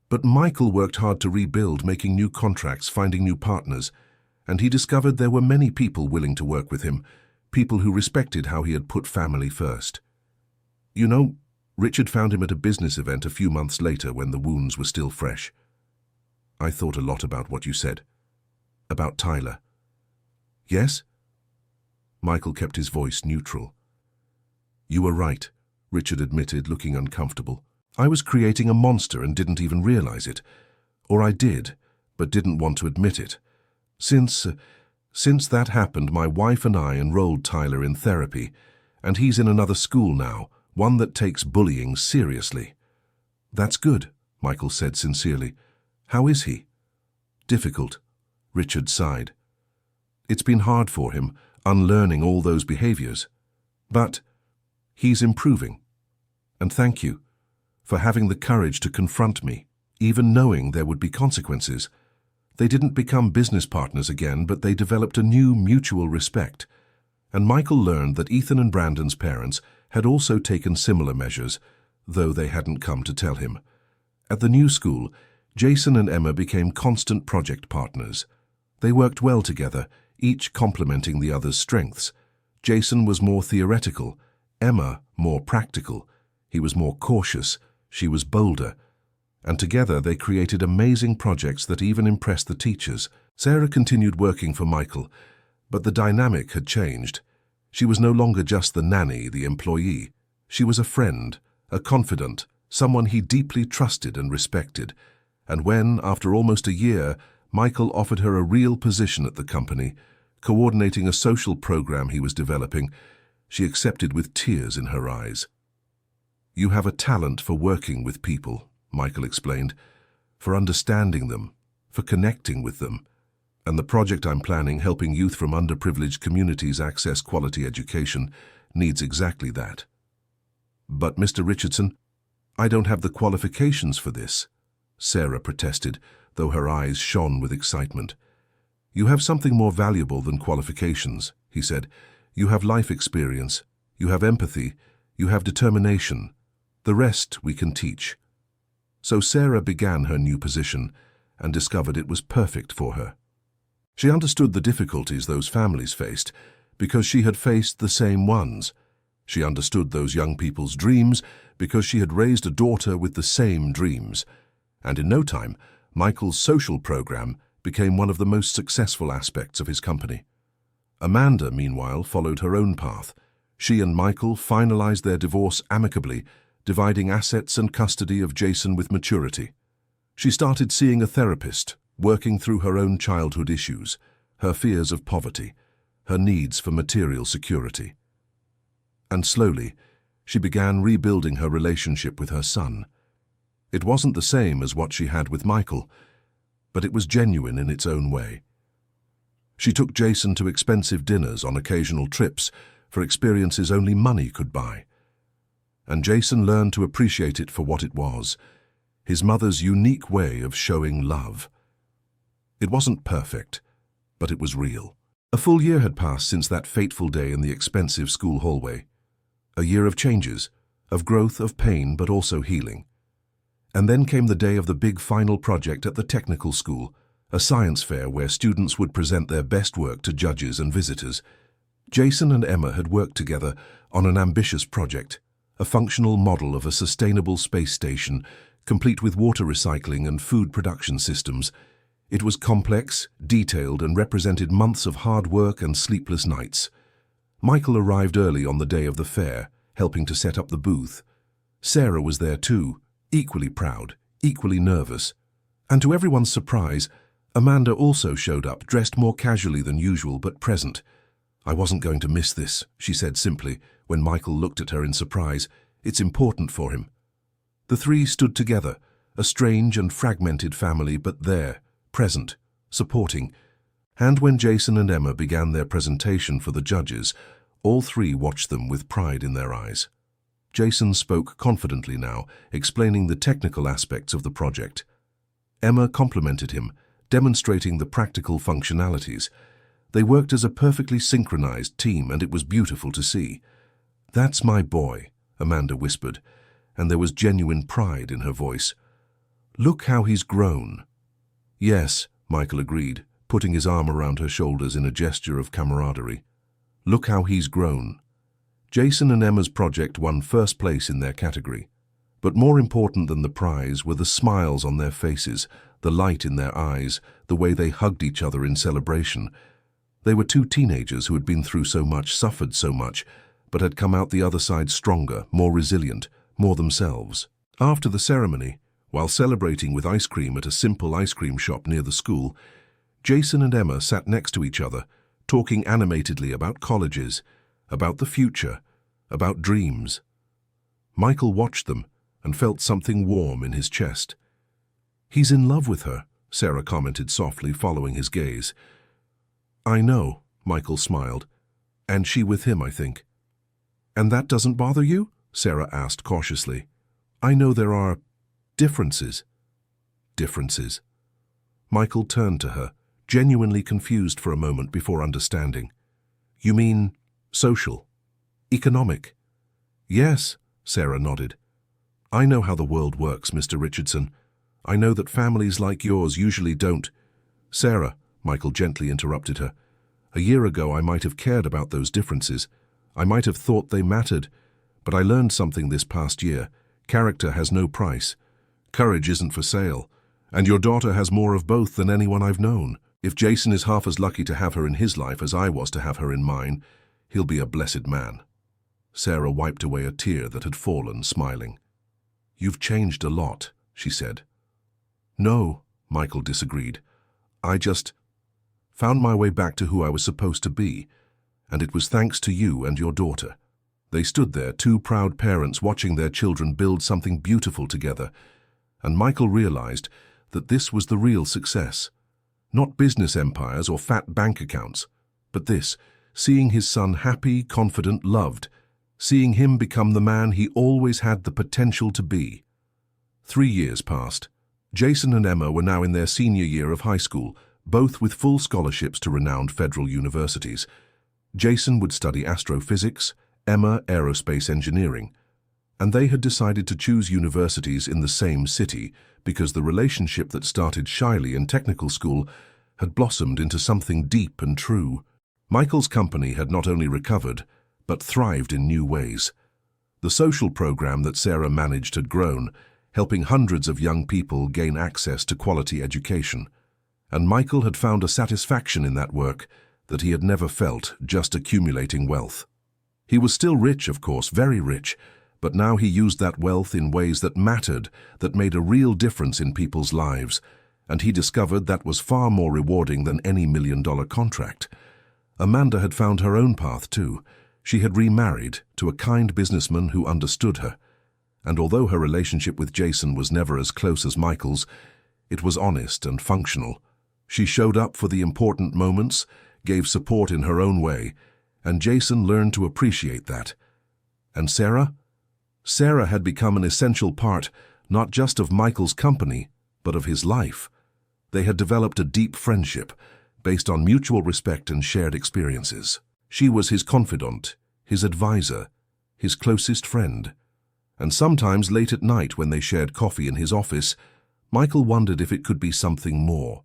But Michael worked hard to rebuild, making new contracts, finding new partners. And he discovered there were many people willing to work with him, people who respected how he had put family first. You know, Richard found him at a business event a few months later when the wounds were still fresh. I thought a lot about what you said. About Tyler. Yes? Michael kept his voice neutral. You were right, Richard admitted, looking uncomfortable. I was creating a monster and didn't even realize it. Or I did, but didn't want to admit it. Since that happened, my wife and I enrolled Tyler in therapy, and he's in another school now, one that takes bullying seriously. That's good, Michael said sincerely. How is he? Difficult, Richard sighed. It's been hard for him, unlearning all those behaviors. But he's improving. And thank you for having the courage to confront me, even knowing there would be consequences. They didn't become business partners again, but they developed a new mutual respect. And Michael learned that Ethan and Brandon's parents had also taken similar measures, though they hadn't come to tell him. At the new school, Jason and Emma became constant project partners. They worked well together, each complementing the other's strengths. Jason was more theoretical, Emma more practical. He was more cautious, she was bolder. And together they created amazing projects that even impressed the teachers. Sarah continued working for Michael, but the dynamic had changed. She was no longer just the nanny, the employee. She was a friend, a confidant, someone he deeply trusted and respected. And when, after almost a year, Michael offered her a real position at the company, coordinating a social program he was developing. She accepted with tears in her eyes. "You have a talent for working with people," Michael explained, "for understanding them, for connecting with them. And the project I'm planning, helping youth from underprivileged communities access quality education, needs exactly that." "But, Mr. Richardson, I don't have the qualifications for this," Sarah protested, though her eyes shone with excitement. "You have something more valuable than qualifications," he said. "You have life experience, you have empathy, you have determination. The rest we can teach." So Sarah began her new position and discovered it was perfect for her. She understood the difficulties those families faced because she had faced the same ones. She understood those young people's dreams because she had raised a daughter with the same dreams. And in no time, Michael's social program became one of the most successful aspects of his company. Amanda, meanwhile, followed her own path. She and Michael finalized their divorce amicably, dividing assets and custody of Jason with maturity. She started seeing a therapist, working through her own childhood issues, her fears of poverty, her needs for material security. And slowly, she began rebuilding her relationship with her son. It wasn't the same as what she had with Michael, but it was genuine in its own way. She took Jason to expensive dinners on occasional trips for experiences only money could buy. And Jason learned to appreciate it for what it was, his mother's unique way of showing love. It wasn't perfect, but it was real. A full year had passed since that fateful day in the expensive school hallway. A year of changes, of growth, of pain, but also healing. And then came the day of the big final project at the technical school, a science fair where students would present their best work to judges and visitors. Jason and Emma had worked together on an ambitious project, a functional model of a sustainable space station, complete with water recycling and food production systems. It was complex, detailed, and represented months of hard work and sleepless nights. Michael arrived early on the day of the fair, helping to set up the booth. Sarah was there too, equally proud, equally nervous. And to everyone's surprise, Amanda also showed up, dressed more casually than usual, but present. "I wasn't going to miss this," she said simply, when Michael looked at her in surprise. "It's important for him." The three stood together, a strange and fragmented family, but there, present, supporting. And when Jason and Emma began their presentation for the judges, all three watched them with pride in their eyes. Jason spoke confidently now, explaining the technical aspects of the project. Emma complimented him, demonstrating the practical functionalities. They worked as a perfectly synchronized team, and it was beautiful to see. "That's my boy," Amanda whispered, and there was genuine pride in her voice. "Look how he's grown." "Yes," Michael agreed, putting his arm around her shoulders in a gesture of camaraderie. "Look how he's grown." Jason and Emma's project won first place in their category. But more important than the prize were the smiles on their faces, the light in their eyes, the way they hugged each other in celebration. They were two teenagers who had been through so much, suffered so much, but had come out the other side stronger, more resilient, more themselves. After the ceremony, while celebrating with ice cream at a simple ice cream shop near the school, Jason and Emma sat next to each other, talking animatedly about colleges, about the future, about dreams. Michael watched them and felt something warm in his chest. "He's in love with her," Sarah commented softly, following his gaze. "I know," Michael smiled. "And she with him, I think." "And that doesn't bother you?" Sarah asked cautiously. "I know there are differences." "Differences?" Michael turned to her, genuinely confused for a moment before understanding. "You mean social? Economic?" "Yes," Sarah nodded. "I know how the world works, Mr. Richardson. I know that families like yours usually don't—" "Sarah," Michael gently interrupted her, "a year ago I might have cared about those differences. I might have thought they mattered. But I learned something this past year. Character has no price. Courage isn't for sale. And your daughter has more of both than anyone I've known. If Jason is half as lucky to have her in his life as I was to have her in mine, he'll be a blessed man." Sarah wiped away a tear that had fallen, smiling. "You've changed a lot," she said. "No," Michael disagreed. I just found my way back to who I was supposed to be, and it was thanks to you and your daughter." They stood there, two proud parents watching their children build something beautiful together, and Michael realized that this was the real success. Not business empires or fat bank accounts, but this, seeing his son happy, confident, loved, seeing him become the man he always had the potential to be. 3 years passed. Jason and Emma were now in their senior year of high school, both with full scholarships to renowned federal universities. Jason would study astrophysics, Emma aerospace engineering, and they had decided to choose universities in the same city because the relationship that started shyly in technical school had blossomed into something deep and true. Michael's company had not only recovered, but thrived in new ways. The social program that Sarah managed had grown, helping hundreds of young people gain access to quality education. And Michael had found a satisfaction in that work that he had never felt just accumulating wealth. He was still rich, of course, very rich, but now he used that wealth in ways that mattered, that made a real difference in people's lives, and he discovered that was far more rewarding than any million-dollar contract. Amanda had found her own path too. She had remarried to a kind businessman who understood her, and although her relationship with Jason was never as close as Michael's, it was honest and functional. She showed up for the important moments, gave support in her own way, and Jason learned to appreciate that. And Sarah? Sarah had become an essential part not just of Michael's company, but of his life. They had developed a deep friendship based on mutual respect and shared experiences. She was his confidant, his advisor, his closest friend. And sometimes late at night when they shared coffee in his office, Michael wondered if it could be something more.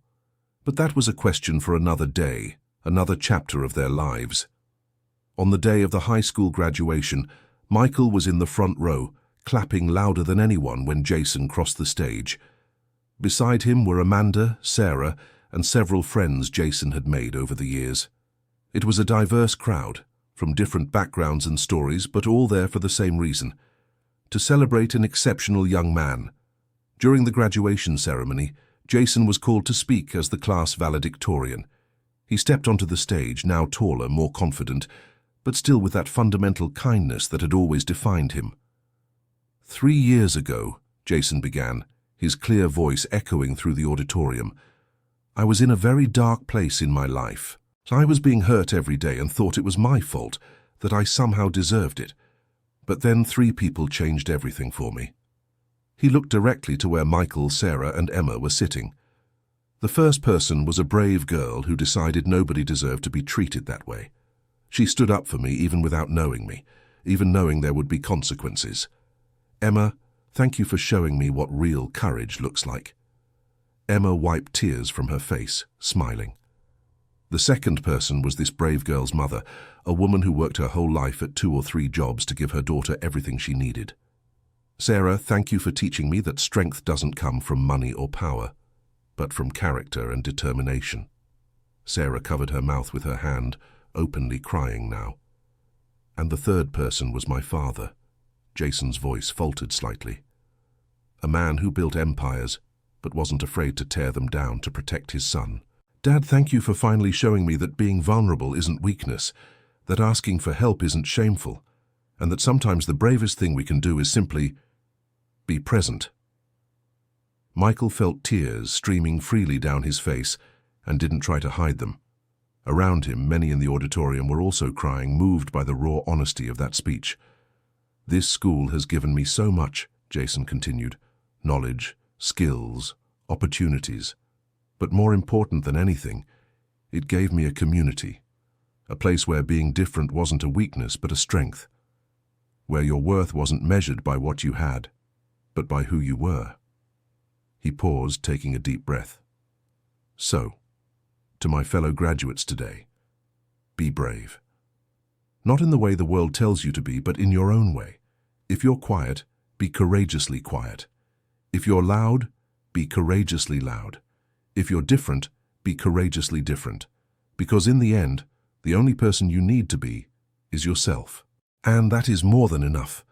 But that was a question for another day, another chapter of their lives. On the day of the high school graduation, Michael was in the front row, clapping louder than anyone when Jason crossed the stage. Beside him were Amanda, Sarah, and several friends Jason had made over the years. It was a diverse crowd, from different backgrounds and stories, but all there for the same reason: to celebrate an exceptional young man. During the graduation ceremony, Jason was called to speak as the class valedictorian. He stepped onto the stage, now taller, more confident, but still with that fundamental kindness that had always defined him. 3 years ago, Jason began, his clear voice echoing through the auditorium, I was in a very dark place in my life. I was being hurt every day and thought it was my fault, that I somehow deserved it. But then 3 people changed everything for me. He looked directly to where Michael, Sarah, and Emma were sitting. The first person was a brave girl who decided nobody deserved to be treated that way. She stood up for me even without knowing me, even knowing there would be consequences. Emma, thank you for showing me what real courage looks like. Emma wiped tears from her face, smiling. The second person was this brave girl's mother, a woman who worked her whole life at 2 or 3 jobs to give her daughter everything she needed. Sarah, thank you for teaching me that strength doesn't come from money or power, but from character and determination. Sarah covered her mouth with her hand, openly crying now. And the third person was my father. Jason's voice faltered slightly. A man who built empires, but wasn't afraid to tear them down to protect his son. Dad, thank you for finally showing me that being vulnerable isn't weakness, that asking for help isn't shameful, and that sometimes the bravest thing we can do is simply be present. Michael felt tears streaming freely down his face and didn't try to hide them. Around him, many in the auditorium were also crying, moved by the raw honesty of that speech. This school has given me so much, Jason continued. Knowledge, skills, opportunities. But more important than anything, it gave me a community. A place where being different wasn't a weakness but a strength. Where your worth wasn't measured by what you had, but by who you were. He paused, taking a deep breath. So, to my fellow graduates today, be brave. Not in the way the world tells you to be, but in your own way. If you're quiet, be courageously quiet. If you're loud, be courageously loud. If you're different, be courageously different. Because in the end, the only person you need to be is yourself. And that is more than enough.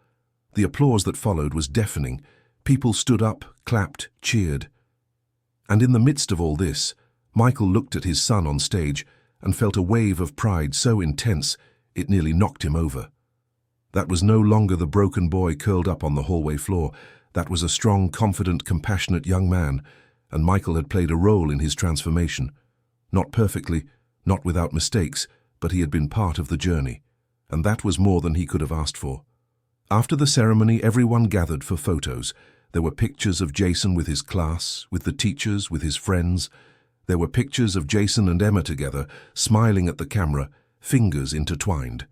The applause that followed was deafening. People stood up, clapped, cheered. And in the midst of all this, Michael looked at his son on stage and felt a wave of pride so intense it nearly knocked him over. That was no longer the broken boy curled up on the hallway floor. That was a strong, confident, compassionate young man, and Michael had played a role in his transformation. Not perfectly, not without mistakes, but he had been part of the journey, and that was more than he could have asked for. After the ceremony, everyone gathered for photos. There were pictures of Jason with his class, with the teachers, with his friends. There were pictures of Jason and Emma together, smiling at the camera, fingers intertwined.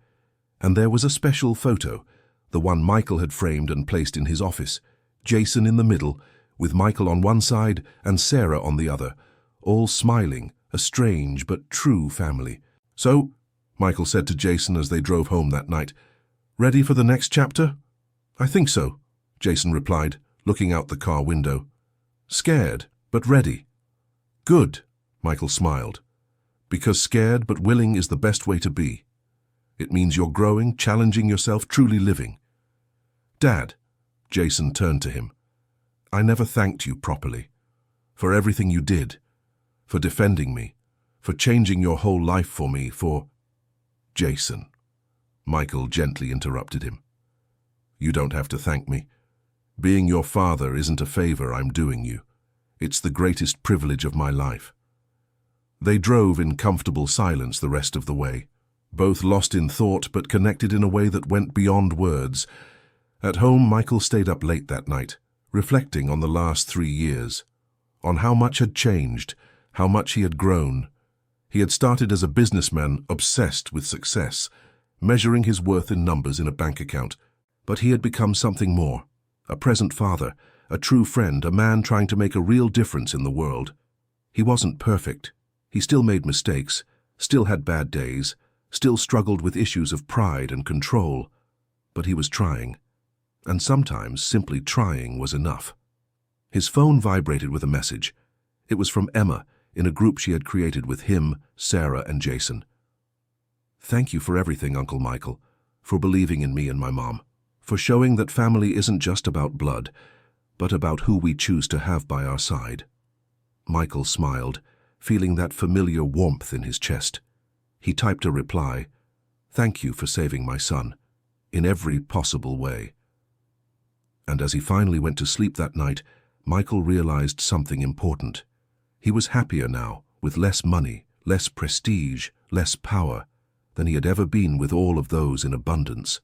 And there was a special photo, the one Michael had framed and placed in his office. Jason in the middle, with Michael on one side and Sarah on the other, all smiling, a strange but true family. "So," Michael said to Jason as they drove home that night, "ready for the next chapter?" "I think so," Jason replied, looking out the car window. "Scared, but ready." "Good," Michael smiled, "because scared but willing is the best way to be. It means you're growing, challenging yourself, truly living." "Dad," Jason turned to him, "I never thanked you properly. For everything you did. For defending me. For changing your whole life for me, for—" "Jason," Michael gently interrupted him. "You don't have to thank me. Being your father isn't a favor I'm doing you. It's the greatest privilege of my life." They drove in comfortable silence the rest of the way, both lost in thought but connected in a way that went beyond words. At home, Michael stayed up late that night, reflecting on the last 3 years, on how much had changed, how much he had grown. He had started as a businessman obsessed with success, measuring his worth in numbers in a bank account, but he had become something more, a present father, a true friend, a man trying to make a real difference in the world. He wasn't perfect. He still made mistakes, still had bad days, still struggled with issues of pride and control, but he was trying. And sometimes simply trying was enough. His phone vibrated with a message. It was from Emma, in a group she had created with him, Sarah, and Jason. "Thank you for everything, Uncle Michael, for believing in me and my mom, for showing that family isn't just about blood, but about who we choose to have by our side." Michael smiled, feeling that familiar warmth in his chest. He typed a reply, "Thank you for saving my son, in every possible way." And as he finally went to sleep that night, Michael realized something important. He was happier now, with less money, less prestige, less power, than he had ever been with all of those in abundance.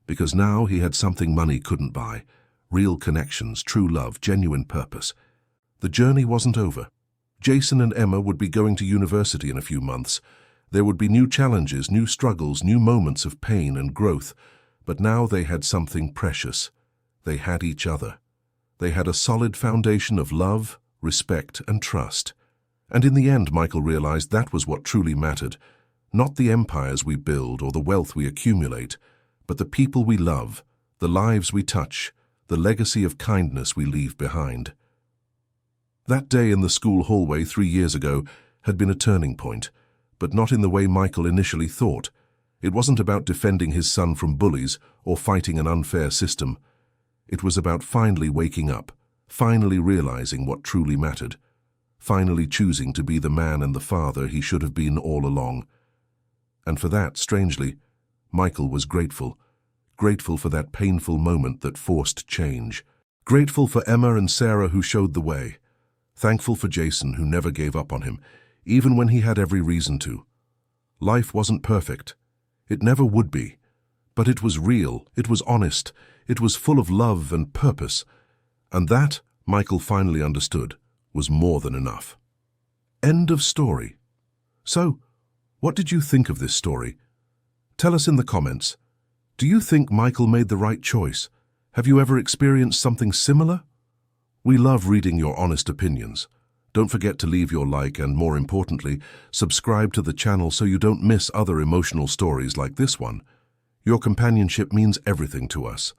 Because now he had something money couldn't buy, real connections, true love, genuine purpose. The journey wasn't over. Jason and Emma would be going to university in a few months. There would be new challenges, new struggles, new moments of pain and growth. But now they had something precious. They had each other. They had a solid foundation of love, respect, and trust. And in the end, Michael realized that was what truly mattered. Not the empires we build or the wealth we accumulate, but the people we love, the lives we touch, the legacy of kindness we leave behind. That day in the school hallway 3 years ago had been a turning point, but not in the way Michael initially thought. It wasn't about defending his son from bullies or fighting an unfair system. It was about finally waking up, finally realizing what truly mattered, finally choosing to be the man and the father he should have been all along. And for that, strangely, Michael was grateful. Grateful for that painful moment that forced change. Grateful for Emma and Sarah who showed the way. Thankful for Jason who never gave up on him, even when he had every reason to. Life wasn't perfect. It never would be. But it was real, it was honest, it was full of love and purpose. And that, Michael finally understood, was more than enough. End of story. So, what did you think of this story? Tell us in the comments. Do you think Michael made the right choice? Have you ever experienced something similar? We love reading your honest opinions. Don't forget to leave your like and, more importantly, subscribe to the channel so you don't miss other emotional stories like this one. Your companionship means everything to us.